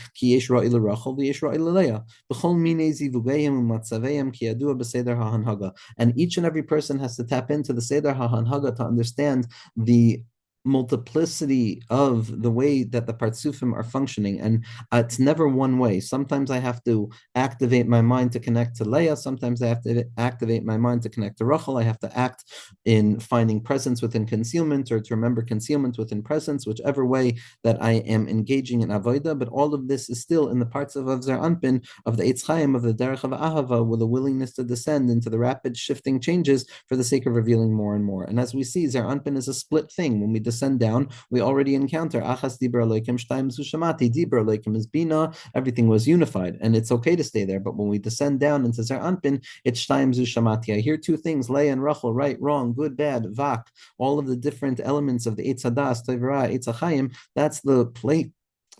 And each and every person has to tap into the Seder HaHanhaga to understand the multiplicity of the way that the partsufim are functioning, and it's never one way. Sometimes I have to activate my mind to connect to Leah. Sometimes I have to activate my mind to connect to Rachel. I have to act in finding presence within concealment, or to remember concealment within presence, whichever way that I am engaging in avodah. But all of this is still in the parts of Zer Anpin, of the Eitz Chaim, of the Derech of Ahava, with a willingness to descend into the rapid shifting changes for the sake of revealing more and more. And as we see, Zer Anpin is a split thing. When we descend down, we already encounter Achas Dibra Elokim Shtaim Zushamati. Dibra Elokim is Bina. Everything was unified, and it's okay to stay there. But when we descend down into Zer Anpin, it's Shtaim Zushamati. I hear two things: Leah and Rachel, right, wrong, good, bad, Vak. All of the different elements of the Eitz Hadas, Toivara, Eitz Hachayim. That's the plate.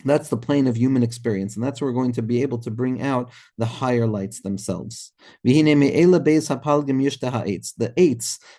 That's the plane of human experience, and that's where we're going to be able to bring out the higher lights themselves. The Eitz,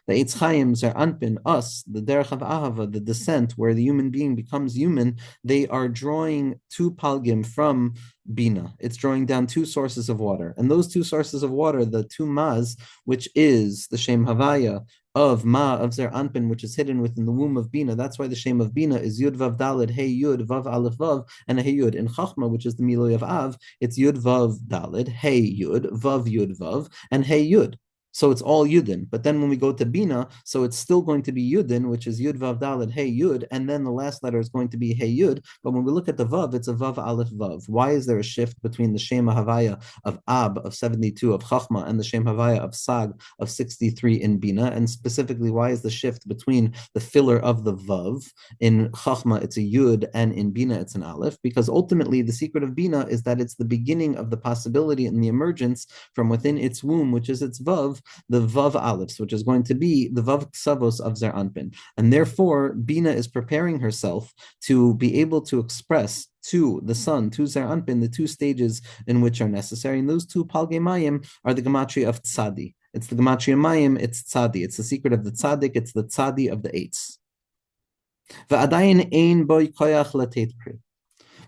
the Eitz Chaim, Zer Anpin, us, the Derech of Ahava, the descent, where the human being becomes human, they are drawing two palgim from Bina. It's drawing down two sources of water, and those two sources of water, the two Maz, which is the Shem Havaya of Ma, of Zer Anpin, which is hidden within the womb of Bina. That's why the Shem of Bina is Yud Vav Dalid, Hey Yud, Vav Aleph Vav, and a Hey Yud. In Chachma, which is the Miloi of Av, it's Yud Vav Dalid, Hey Yud, Vav Yud Vav, and Hey Yud. So it's all Yudin. But then when we go to Bina, so it's still going to be Yudin, which is Yud Vav Dalid Hey Yud, and then the last letter is going to be Hey Yud. But when we look at the Vav, it's a Vav Aleph Vav. Why is there a shift between the Shem Havaya of Ab of 72 of Chachma and the Shem Havaya of Sag of 63 in Bina? And specifically, why is the shift between the filler of the Vav? In Chachma, it's a Yud, and in Bina, it's an Aleph, because ultimately the secret of Bina is that it's the beginning of the possibility and the emergence from within its womb, which is its Vav, the Vav Aleph, which is going to be the Vav Ksavos of Zer Anpin. And therefore, Bina is preparing herself to be able to express to the sun, to Zer Anpin, the two stages in which are necessary. And those two Palgei Mayim are the Gematria of Tzadi. It's the Gematria Mayim, it's Tzadi. It's the secret of the Tzadik, it's the Tzadi of the Eitz.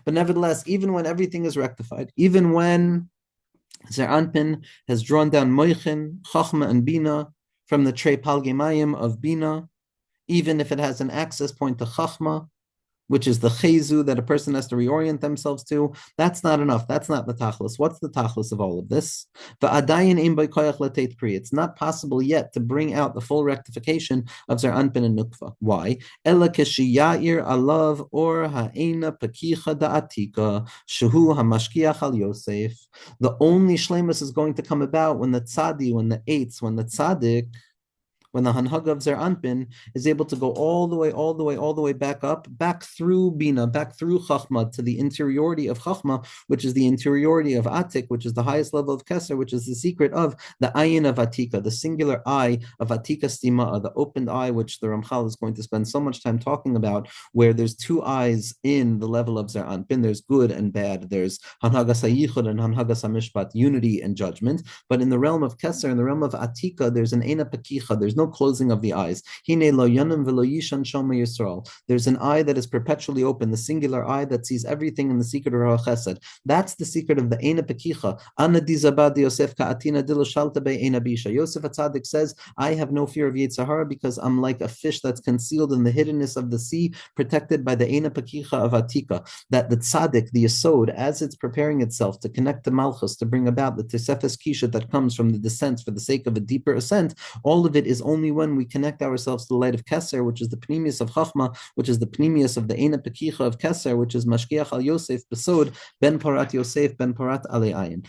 But nevertheless, even when everything is rectified, even when Zer Anpin has drawn down Moichin, Chachma, and Bina from the Trei Palgei Mayim of Bina, even if it has an access point to Chachma, which is the chezu that a person has to reorient themselves to, that's not enough. That's not the tachlis. What's the tachlis of all of this? It's not possible yet to bring out the full rectification of Zer Anpin and Nukva. Why? alav or ha'ena pekicha da'atika shehu hamashkiach al Yosef. The only shlemus is going to come about when the tzadi, when the eitz, when the tzadik, when the Hanhaga of Zer Anpin is able to go all the way back up, back through Bina, back through Chachma, to the interiority of Chachma, which is the interiority of Atik, which is the highest level of Keser, which is the secret of the Ayin of Atika, the singular eye of Atika Stima, the opened eye, which the Ramchal is going to spend so much time talking about, where there's two eyes in the level of Zer Anpin. There's good and bad. There's Hanhaga Sayichud and Hanhaga Samishpat, unity and judgment. But in the realm of Keser, in the realm of Atika, there's an Eina Pekicha. There's no no closing of the eyes. Hine lo yanam velo yishan shoma Yisrael. There's an eye that is perpetually open, the singular eye that sees everything in the secret of Ruach Chesed. That's the secret of the Eina Pekicha. Ana dizabad Yosef ka'atina diloshalta be Eina bisha. Yosef Atzadik says, I have no fear of Yetzirah because I'm like a fish that's concealed in the hiddenness of the sea, protected by the Eina Pekicha of Atika. That the tzaddik, the yesod, as it's preparing itself to connect to Malchus, to bring about the Tesefes Kisha that comes from the descent for the sake of a deeper ascent, all of it is only when we connect ourselves to the light of Keser, which is the Pnimius of Chachma, which is the Pnimius of the Eina Pekicha of Keser, which is Mashkiach al Yosef Besod, Ben Parat Yosef, Ben Parat Ale Ayin.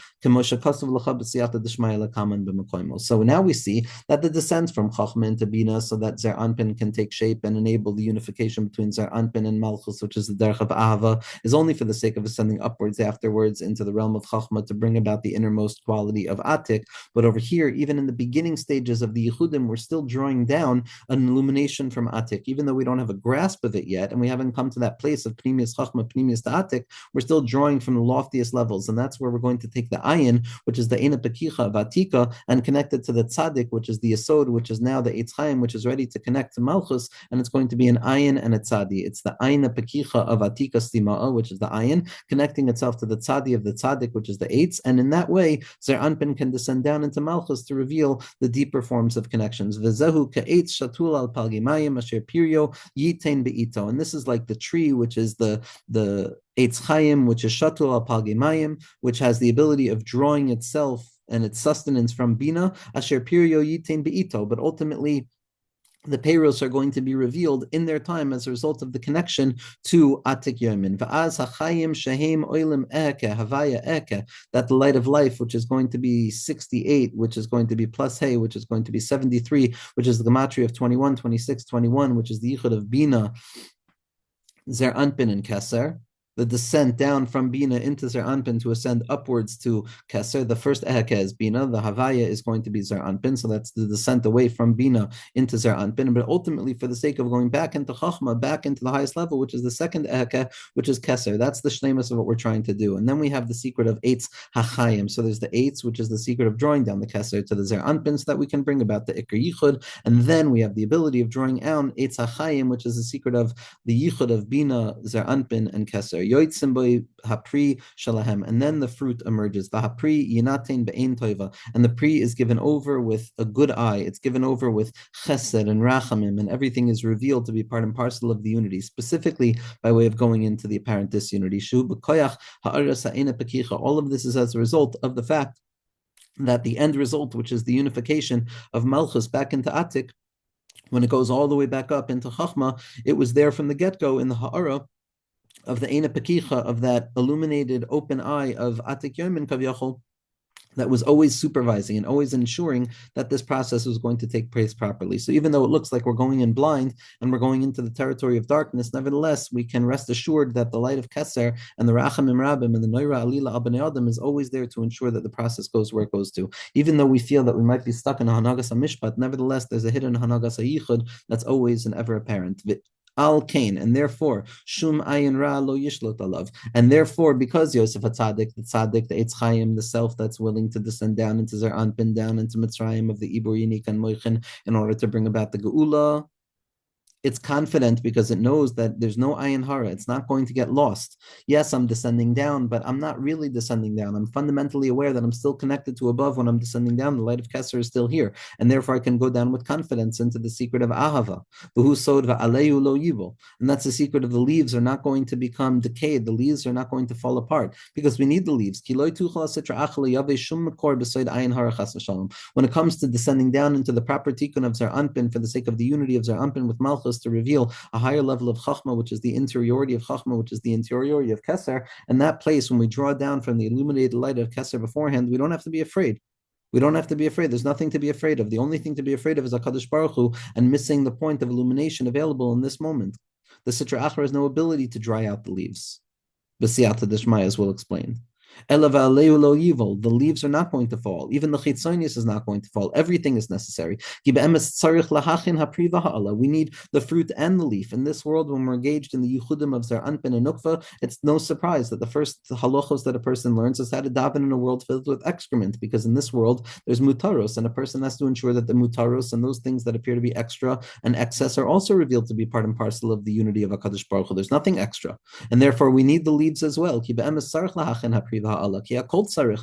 So now we see that the descent from Chachma into Bina, so that Zer Anpin can take shape and enable the unification between Zer Anpin and Malchus, which is the Derech of Ahava, is only for the sake of ascending upwards afterwards into the realm of Chachma to bring about the innermost quality of Atik. But over here, even in the beginning stages of the Yehudim, we're still drawing down an illumination from Atik, even though we don't have a grasp of it yet, and we haven't come to that place of Pnimius Chachma, Pnimius to Atik. We're still drawing from the loftiest levels, and that's where we're going to take the Ayin, which is the Eina Pekicha of Atika, and connect it to the Tzaddik, which is the Yesod, which is now the Eitz Chaim, which is ready to connect to Malchus, and it's going to be an Ayin and a Tzadi. It's the Eina Pekicha of Atika Stima'a, which is the Ayin, connecting itself to the Tzadi of the Tzaddik, which is the Eitz, and in that way, Zer Anpin can descend down into Malchus to reveal the deeper forms of connections. V'zehu ka'etz shatul al palgimayim asher piryo yitain be'ito. And this is like the tree, which is the Eitz Chaim, which is shatul al palgimayim, which has the ability of drawing itself and its sustenance from Bina, asher piryo yitain be'ito. But ultimately, the payros are going to be revealed in their time as a result of the connection to Atik Yomin. Va'az hachayim shehem oilim eke, havaya eke, that the light of life, which is going to be 68, which is going to be plus hey, which is going to be 73, which is the gematria of 21, 26, 21, which is the yichud of Bina, Zer Anpin, and Keser. The descent down from Bina into Zer Anpin to ascend upwards to Keser. The first Eheke is Bina, the Havaya is going to be Zer Anpin, so that's the descent away from Bina into Zer Anpin. But ultimately, for the sake of going back into Chachma, back into the highest level, which is the second Eheke, which is Keser. That's the shlemus of what we're trying to do. And then we have the secret of Eitz HaChayim. So there's the Eitz, which is the secret of drawing down the Keser to the Zer Anpin, so that we can bring about the Iker Yichud. And then we have the ability of drawing down Eitz HaChayim, which is the secret of the Yichud of Bina, Zer Anpin, and Keser. Hapri shalahem, and then the fruit emerges. The hapri yinatein be'ein toiva, and the pri is given over with a good eye. It's given over with chesed and rachamim, and everything is revealed to be part and parcel of the unity, specifically by way of going into the apparent disunity. Shu b'koyach ha'aras ha'ena pekicha. All of this is as a result of the fact that the end result, which is the unification of Malchus back into Atik, when it goes all the way back up into Chachma, it was there from the get-go in the ha'ara of the Eina Pekicha, of that illuminated open eye of Atik Yomin Kavyachol, that was always supervising and always ensuring that this process was going to take place properly. So even though it looks like we're going in blind and we're going into the territory of darkness, nevertheless, we can rest assured that the light of Keser and the Rachamim Rabim and the Noira Alila Abanei Adam is always there to ensure that the process goes where it goes to. Even though we feel that we might be stuck in a Hanagas HaMishpat, nevertheless, there's a hidden Hanagas HaYichud that's always and ever apparent. Al Kain, and therefore Shum Ayin Ra Lo Yishlot Alav, and therefore because Yosef HaTzadik, the Eitz Chaim, the self that's willing to descend down into Zer Anpin, down into Mitzrayim of the Ibur Yinik and Moichin in order to bring about the Geula, it's confident because it knows that there's no ayin hara. It's not going to get lost. Yes, I'm descending down, but I'm not really descending down. I'm fundamentally aware that I'm still connected to above when I'm descending down. The light of Keser is still here. And therefore I can go down with confidence into the secret of Ahava. And that's the secret of the leaves are not going to become decayed. The leaves are not going to fall apart because we need the leaves. When it comes to descending down into the proper tikkun of Zer Anpin for the sake of the unity of Zer Anpin with Malchus, to reveal a higher level of Chachma, which is the interiority of Chachma, which is the interiority of Keser. And that place, when we draw down from the illuminated light of Keser beforehand, we don't have to be afraid. We don't have to be afraid. There's nothing to be afraid of. The only thing to be afraid of is HaKadosh Baruch Hu and missing the point of illumination available in this moment. The Sitra Achra has no ability to dry out the leaves. B'siyata Deshmaya, as we'll explain. The leaves are not going to fall. Even the chitzonius is not going to fall. Everything is necessary. We need the fruit and the leaf. In this world, when we're engaged in the yichudim of Zer Anpin and Nukva, it's no surprise that the first halachos that a person learns is how to daven in a world filled with excrement, because in this world, there's mutaros, and a person has to ensure that the mutaros and those things that appear to be extra and excess are also revealed to be part and parcel of the unity of HaKadosh Baruch Hu. There's nothing extra. And therefore, we need the leaves as well.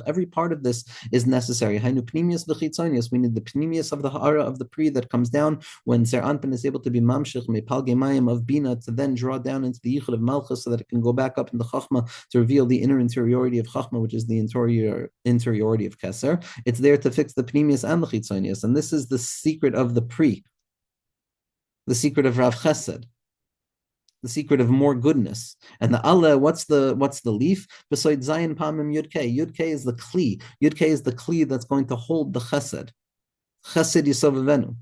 Every part of this is necessary. We need the pnimius of the ha'ara of the pri that comes down when Zer Anpin is able to be mamshich me'palgemayim of bina, to then draw down into the yichud of malchus, so that it can go back up in the chachma to reveal the inner interiority of chachma, which is the interiority of keser. It's there to fix the pnimius and the chitzonius, and this is the secret of the pri, the secret of Rav Chesed, the secret of more goodness. And the Allah, what's the leaf? Besides Zayin Pamim Yud-Kei. Yud-Kei is the Kli. Yud-Kei is the Kli that's going to hold the Chesed. Chesed Yisovavenu.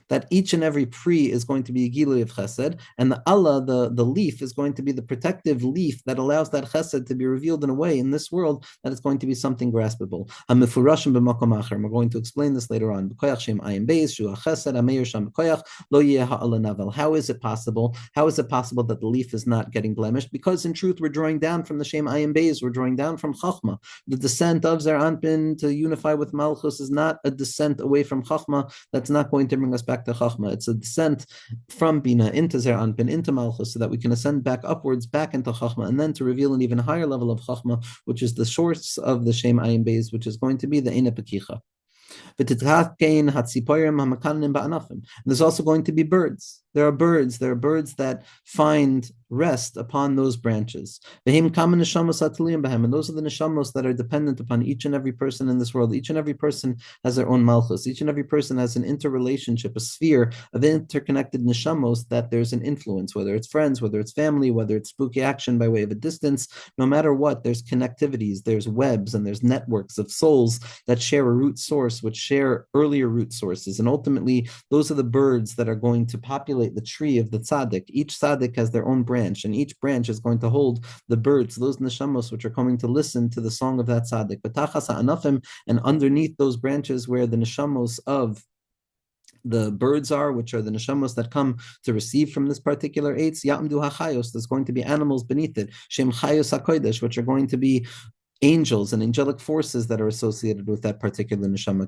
That each and every pri is going to be a gilui of chesed, and the Allah, the leaf, is going to be the protective leaf that allows that chesed to be revealed in a way in this world that it's going to be something graspable. We're going to explain this later on. How is it possible? How is it possible that the leaf is not getting blemished? Because in truth, we're drawing down from the Shem Ayin Beis, we're drawing down from Chachma. The descent of Zer Anpin to unify with Malchus is not a descent away from Chachma that's not going to bring us back to Chachma. It's a descent from Bina into Zer Anpin, into Malchus, so that we can ascend back upwards, back into Chachma, and then to reveal an even higher level of Chachma, which is the source of the Shem Ayin Beis, which is going to be the Eina Pekicha. There's also going to be birds. There are birds that find rest upon those branches. And those are the neshamos that are dependent upon each and every person in this world. Each and every person has their own malchus. Each and every person has an interrelationship, a sphere of interconnected neshamos that there's an influence, whether it's friends, whether it's family, whether it's spooky action by way of a distance. No matter what, there's connectivities, there's webs, and there's networks of souls that share a root source, which share earlier root sources. And ultimately, those are the birds that are going to populate the tree of the tzaddik. Each tzaddik has their own branch, and each branch is going to hold the birds, those neshamos which are coming to listen to the song of that tzaddik. And underneath those branches, where the neshamos of the birds are, which are the neshamos that come to receive from this particular eitz, ya'amdu hachayos, there's going to be animals beneath it, shem chayos hakodesh, which are going to be angels and angelic forces that are associated with that particular neshama.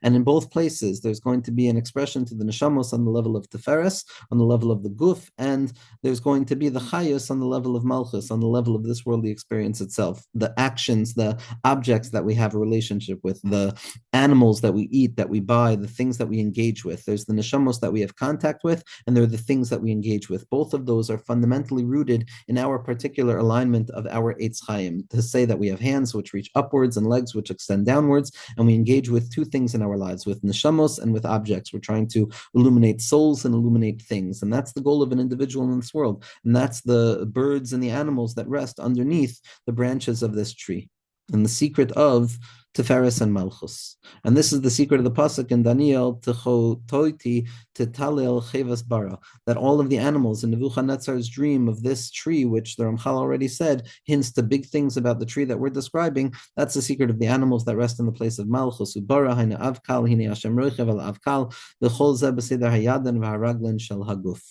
And in both places, there's going to be an expression to the neshamos on the level of teferes, on the level of the guf, and there's going to be the chayos on the level of malchus, on the level of this worldly experience itself. The actions, the objects that we have a relationship with, the animals that we eat, that we buy, the things that we engage with. There's the neshamos that we have contact with, and there are the things that we engage with. Both of those are fundamentally rooted in our particular alignment of our Eitz Chaim, to say that we have hands which reach upwards and legs which extend downwards, and we engage with two things in our lives, with neshamos and with objects. We're trying to illuminate souls and illuminate things, and that's the goal of an individual in this world, and that's the birds and the animals that rest underneath the branches of this tree. And the secret of Teferes and Malchus. And this is the secret of the pasuk in Daniel, Toiti Tetalel Chevas Bara, that all of the animals in Nebuchadnezzar's dream of this tree, which the Ramchal already said, hints to big things about the tree that we're describing. That's the secret of the animals that rest in the place of Malchus. Ubara, Haina Avkal, Hine Hashem Roichev al Avkal, the Chol Zeh B'Seder Hayadan V'Haraglan Shel Haguf.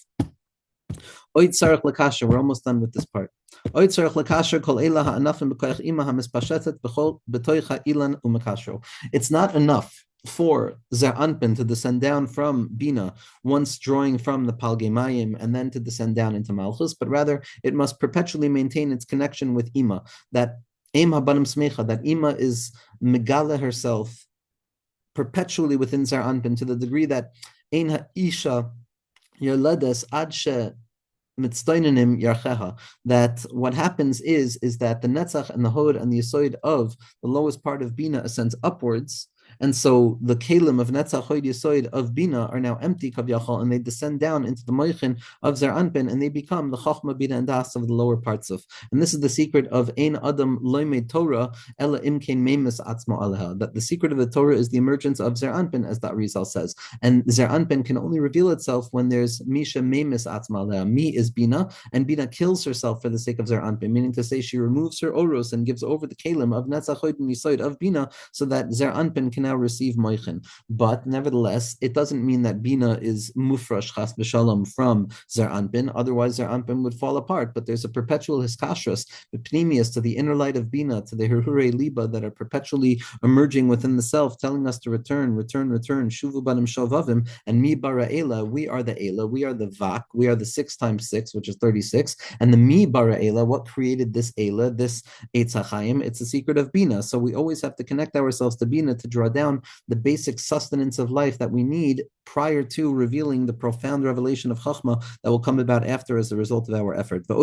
We're almost done with this part. It's not enough for Zer Anpin to descend down from Bina, once drawing from the Palgemayim, and then to descend down into Malchus, but rather it must perpetually maintain its connection with Ima, that Ema Banim Smecha, that Ima is Megala herself perpetually within Zer Anpin, to the degree that Ein Ha'isha Yerledes Adshe that what happens is that the Netzach and the Hod and the Yisoid of the lowest part of Bina ascends upwards, And so the kalim of Netzach Hod Yisoid of Bina are now empty, Kavyachal, and they descend down into the Moichin of Zer Anpin, and they become the Chachma, Bina, and Das of the lower parts of. And this is the secret of Ein Adam Loimed Torah, Ela Imkein Memes Atzmo Aleha, that the secret of the Torah is the emergence of Zer Anpin, as the Arizal says. And Zer Anpin can only reveal itself when there's Misha Memes Atzmo Aleha. Mi is Bina, and Bina kills herself for the sake of Zer Anpin, meaning to say she removes her Oros and gives over the kalim of Netzach Hod Yisoid of Bina, so that Zer Anpin can now receive Moichin. But nevertheless, it doesn't mean that Bina is mufrash chas b'shalom from Zer Anpin. Otherwise, Zer Anpin would fall apart. But there's a perpetual hiskashrus, the pnimius, to the inner light of Bina, to the hirure liba that are perpetually emerging within the self, telling us to return, shuvu banim shovavim, and mi bara ela, we are the ela, we are the vak, we are the 6 times 6, which is 36, and the mi bara ela, what created this ela, this Eitz HaChaim, it's the secret of Bina. So we always have to connect ourselves to Bina to draw down the basic sustenance of life that we need prior to revealing the profound revelation of Chachma that will come about after as a result of our effort. And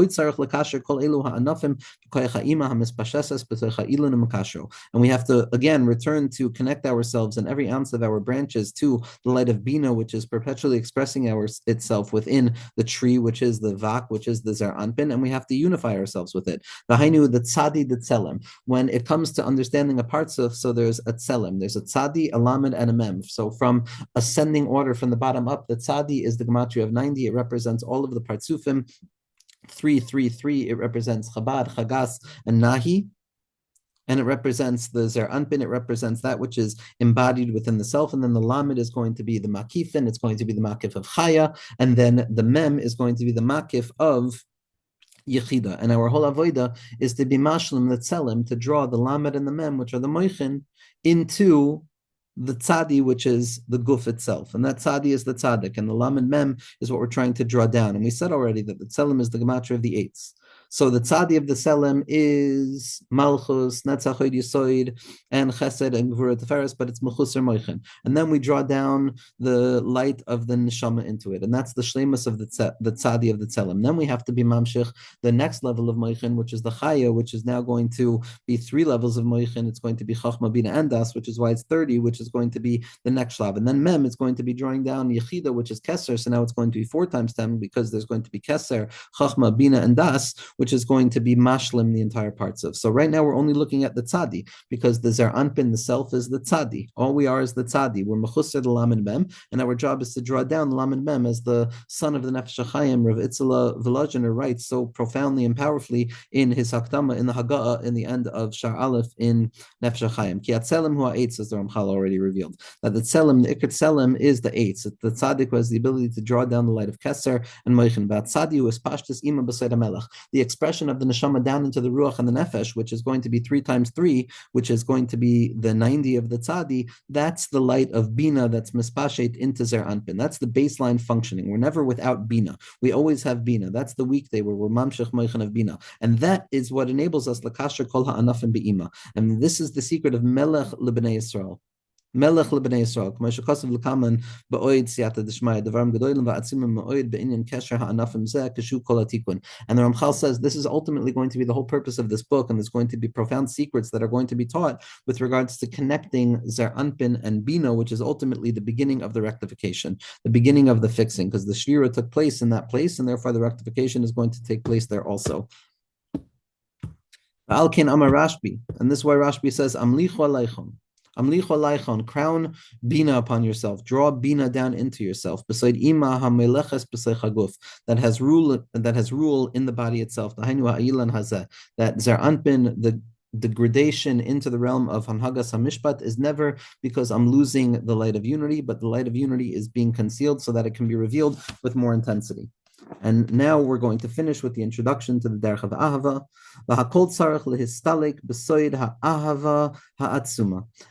we have to, again, return to connect ourselves and every ounce of our branches to the light of Bina, which is perpetually expressing itself within the tree, which is the Vak, which is the Zer Anpin, and we have to unify ourselves with it. The Tzadi, the Tzelem. When it comes to understanding a partsuf, so there's a Tzelem, there's a Tzadi, a Lamed, and a Mem. So from ascending order from the bottom up, the Tzadi is the gematria of 90. It represents all of the partsufim. 333, it represents Chabad, Chagas, and Nahi. And it represents the Zer Anpin, it represents that which is embodied within the self. And then the Lamed is going to be the Makifin, it's going to be the Makif of Chaya. And then the Mem is going to be the Makif of Yechida. And our whole avoida is to be mashlim the tzelem, to draw the lamed and the mem, which are the moichin, into the tzadi, which is the guf itself. And that tzadi is the tzadik, and the lamed mem is what we're trying to draw down. And we said already that the tzelem is the gematria of the eights. So the tzadi of the Selem is Malchus, Netzach Hod Yisoid, and Chesed and Gvura Teferes, but it's Mechusar Moichin. And then we draw down the light of the Neshama into it. And that's the Shlemus of the tzadi of the Tzelem. Then we have to be Mamshich, the next level of Moichin, which is the Chaya, which is now going to be 3 levels of Moichin. It's going to be Chachma, Bina, and Das, which is why it's 30, which is going to be the next Shlav. And then Mem is going to be drawing down Yechida, which is Keser. So now it's going to be 4 times 10 because there's going to be Keser, Chachma, Bina, and Das, which is going to be mashlim the entire parts of. So right now we're only looking at the tzadi because the Zer Anpin, the self, is the tzadi. All we are is the tzadi. We're mechusar the lamed mem, and our job is to draw down the lamed mem, as the son of the Nefesh HaChaim, Rav Itzela Volozhiner, writes so profoundly and powerfully in his Hakdama, in the Hagga'a, in the end of Shar Aleph in Nefesh HaChaim. Ki atzelem hu ha'etz, as the Ramchal already revealed, that the tzelem, the ikar tzelem, is the eitz. The tzaddik has the ability to draw down the light of Keser and Moichin. But tzadi hu is pashtus ima b'sayid HaMelech, the expression of the neshama down into the ruach and the nefesh, which is going to be 3 times 3, which is going to be the 90 of the tzadi. That's the light of bina that's mispashet into Zer Anpin. That's the baseline functioning. We're never without bina. We always have bina. That's the weekday where we're mamshech moichan of bina, and that is what enables us lakasher kol ha'anafim be'ima. And this is the secret of melech lebnei Yisrael. Melech lebnei Yisrael, k'mo shekasav l'kaman ba'oid siyata d'shmaya devarim gedolim va'atzimim ma'oid be'inyan kesher ha'anafim zeh kashu kol hatikun. And the Ramchal says this is ultimately going to be the whole purpose of this book, and there's going to be profound secrets that are going to be taught with regards to connecting Zer Anpin and Bina, which is ultimately the beginning of the rectification, the beginning of the fixing, because the shvira took place in that place, and therefore the rectification is going to take place there also. Alkin Amar Rashbi, and this is why Rashbi says Amlichu aleichon. Amlichu aleichon, crown bina upon yourself, draw bina down into yourself. Beside ima hameleches beside chaguf, that has rule in the body itself. The hainu ha'ilan hazeh, that Zer Anpin, the degradation into the realm of Hanhagas HaMishpat, is never because I'm losing the light of unity, but the light of unity is being concealed so that it can be revealed with more intensity. And now we're going to finish with the introduction to the Derech of Ahava.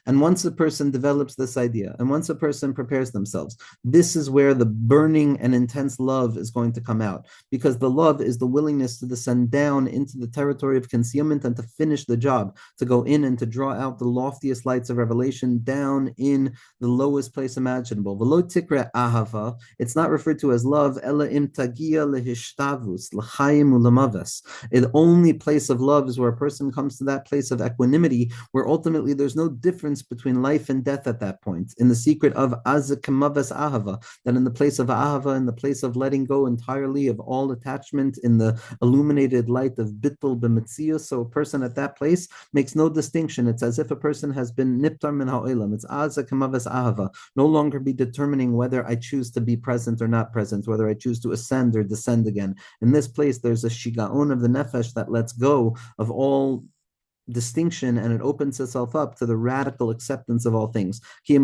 And once a person develops this idea, and once a person prepares themselves, this is where the burning and intense love is going to come out, because the love is the willingness to descend down into the territory of concealment and to finish the job, to go in and to draw out the loftiest lights of revelation down in the lowest place imaginable. V'lo tikra ahava, it's not referred to as love, ela im tagia lehishtavu's l'chaim u'lamaves. The only place of love is where a person comes to that place of equanimity, where ultimately ultimately there's no difference between life and death at that point. In the secret of Azakamaves Ahava, that in the place of Ahava, in the place of letting go entirely of all attachment, in the illuminated light of Bittul B'Metzius, so a person at that place makes no distinction. It's as if a person has been niptar min ha'olam. It's Azakamaves Ahava, no longer be determining whether I choose to be present or not present, whether I choose to ascend or descend again. In this place, there's a shigaon of the nefesh that lets go of all distinction, and it opens itself up to the radical acceptance of all things. If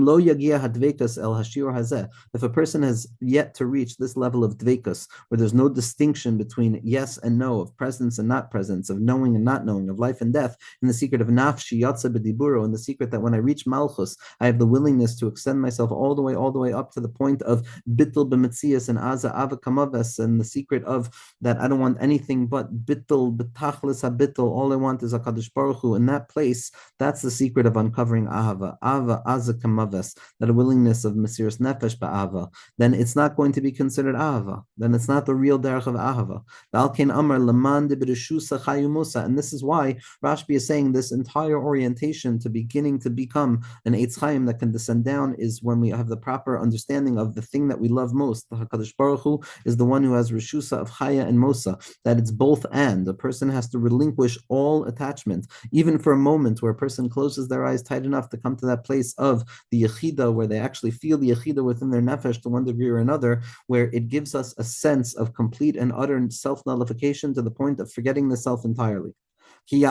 a person has yet to reach this level of dvekus, where there's no distinction between yes and no, of presence and not presence, of knowing and not knowing, of life and death, in the secret of nafshi yatsa b'diburo, in the secret that when I reach malchus, I have the willingness to extend myself all the way up to the point of bittul b'metzias and aza avakamaves, and the secret of that I don't want anything but bittul b'tachlis habittul. All I want is a Kadosh Baruch Hu. In that place, that's the secret of uncovering ahava, ava azakamaves, that a willingness of mesiras nefesh ba'ava. Then it's not going to be considered ahava. Then it's not the real derech of ahava. V'alkein amar leman deb'reshusa chayumusa, and this is why Rashbi is saying this entire orientation to beginning to become an Eitz Chaim that can descend down is when we have the proper understanding of the thing that we love most. The Hakadosh Baruch Hu is the one who has reshusa of chaya and mosa. That it's both and. The person has to relinquish all attachment, even for a moment, where a person closes their eyes tight enough to come to that place of the yechida, where they actually feel the yechida within their nefesh to one degree or another, where it gives us a sense of complete and utter self-nullification to the point of forgetting the self entirely. Because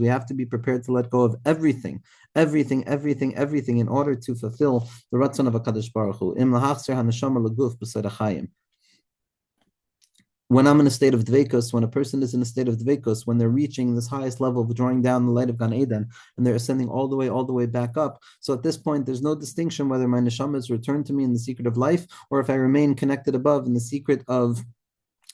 we have to be prepared to let go of everything, everything in order to fulfill the ratzon of HaKadosh Baruch Hu. When I'm in a state of dvekus, when a person is in a state of dvekus, when they're reaching this highest level of drawing down the light of Gan Eden, and they're ascending all the way back up. So at this point, there's no distinction whether my neshama is returned to me in the secret of life, or if I remain connected above in the secret of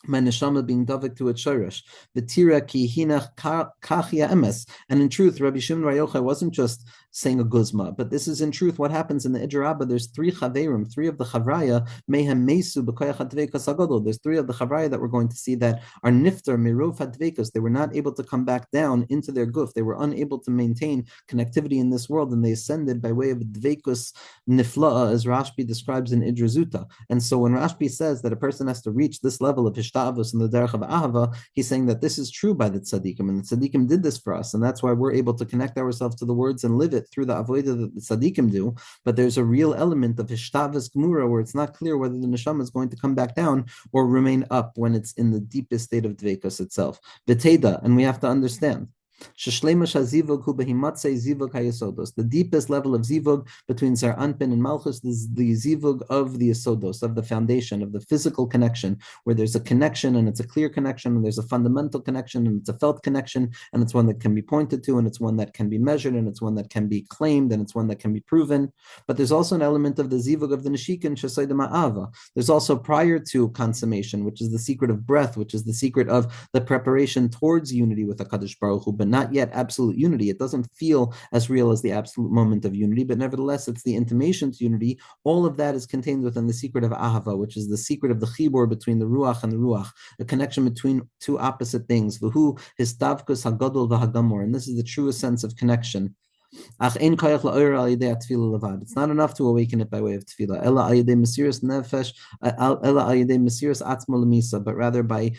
my neshama being davik to its shirish. V'tira ki hinach kachia emes. And in truth, Rabbi Shimon Bar Yochai wasn't just saying a guzma, but this is in truth what happens in the Idir Rabbah. There's three chaverim, three of the chavraya, mehem mesu b'koyach hadveikas agadol. There's three of the chavraya that we're going to see that are nifter mirov hadveikas. They were not able to come back down into their guf. They were unable to maintain connectivity in this world, and they ascended by way of dveikus nifla'a, as Rashbi describes in Idra Zuta. And so when Rashbi says that a person has to reach this level of hishtavus in the derech of ahava, he's saying that this is true by the tzaddikim, and the tzaddikim did this for us, and that's why we're able to connect ourselves to the words and live it through the avodah that the tzaddikim do. But there's a real element of hishtavus gemura where it's not clear whether the neshama is going to come back down or remain up when it's in the deepest state of dveikus itself. V'teda, and we have to understand. The deepest level of zivug between Zar Anpin and Malchus is the zivug of the Esodos, of the foundation, of the physical connection, where there's a connection and it's a clear connection, and there's a fundamental connection and it's a felt connection, and it's one that can be pointed to, and it's one that can be measured, and it's one that can be claimed, and it's one that can be proven. But there's also an element of the zivug of the Neshikin, Shasayda Ma'ava. There's also prior to consummation, which is the secret of breath, which is the secret of the preparation towards unity with HaKadosh Baruch Hu, but not yet absolute unity. It doesn't feel as real as the absolute moment of unity, but nevertheless, it's the intimation to unity. All of that is contained within the secret of Ahava, which is the secret of the chibur between the Ruach and the Ruach, a connection between two opposite things. V'hu histavkus hagadol v'hagamor, and this is the truest sense of connection. It's not enough to awaken it by way of tefillah, but rather by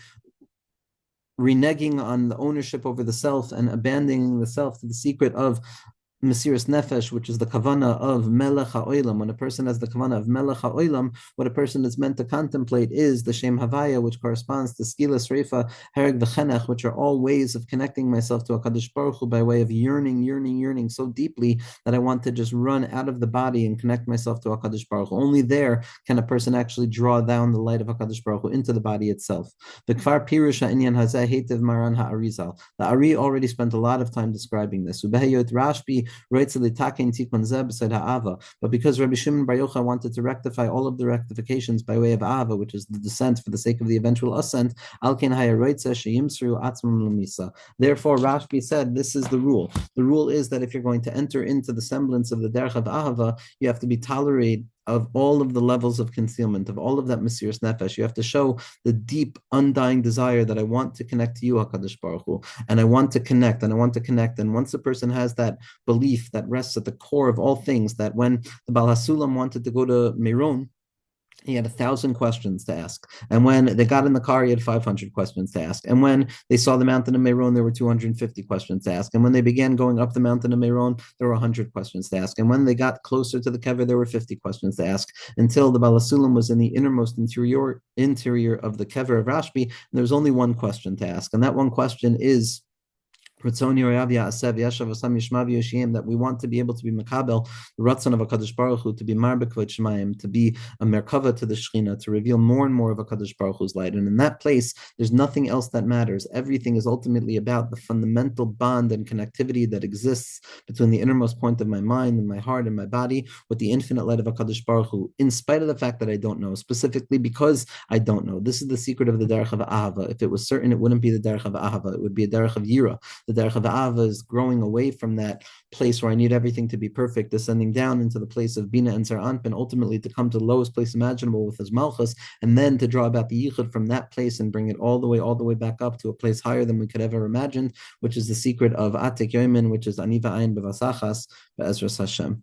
reneging on the ownership over the self and abandoning the self to the secret of Mesiras Nefesh, which is the kavana of Melech HaOlam. When a person has the kavana of Melech HaOlam, what a person is meant to contemplate is the Shem Havaya, which corresponds to Skilas Reifa, Hereg V'Chenech, which are all ways of connecting myself to HaKadosh Baruch Hu by way of yearning so deeply that I want to just run out of the body and connect myself to HaKadosh Baruch Hu. Only there can a person actually draw down the light of HaKadosh Baruch Hu into the body itself. The Kfar Pirush HaInyan Hazeh Heitev Maran HaArizal. The Ari already spent a lot of time describing this. Ubehayot Rashbi, but because Rabbi Shimon Bar Yochai wanted to rectify all of the rectifications by way of Ava, which is the descent for the sake of the eventual ascent, therefore Rashbi said this is the rule. The rule is that if you're going to enter into the semblance of the derech of Ahava, you have to be of all of the levels of concealment, of all of that Mesiras Nefesh. You have to show the deep, undying desire that I want to connect to you, HaKadosh Baruch Hu, and I want to connect, and I want to connect. And once a person has that belief that rests at the core of all things, that when the Baal HaSulam wanted to go to Meron, he had 1,000 questions to ask. And when they got in the car, he had 500 questions to ask. And when they saw the mountain of Meron, there were 250 questions to ask. And when they began going up the mountain of Meron, there were 100 questions to ask. And when they got closer to the kever, there were 50 questions to ask until the Balasulam was in the innermost interior of the kever of Rashbi. And there was only one question to ask. And that one question is, that we want to be able to be makabel, the ratzon of HaKadosh Baruch Hu, to be marbek v'shmayim, to be a merkava to the Shechina, to reveal more and more of HaKadosh Baruch Hu's light. And in that place, there's nothing else that matters. Everything is ultimately about the fundamental bond and connectivity that exists between the innermost point of my mind and my heart and my body with the infinite light of HaKadosh Baruch Hu, in spite of the fact that I don't know, specifically because I don't know. This is the secret of the derech of ahava. If it was certain, it wouldn't be the derech of ahava. It would be a derech of yira. The derech of ahava is growing away from that place where I need everything to be perfect, descending down into the place of bina and zar'anp, and ultimately to come to the lowest place imaginable with his malchus, and then to draw about the yichud from that place and bring it all the way back up to a place higher than we could ever imagine, which is the secret of atik yoimin, which is aniva ayin bevasachas be'ezras Hashem.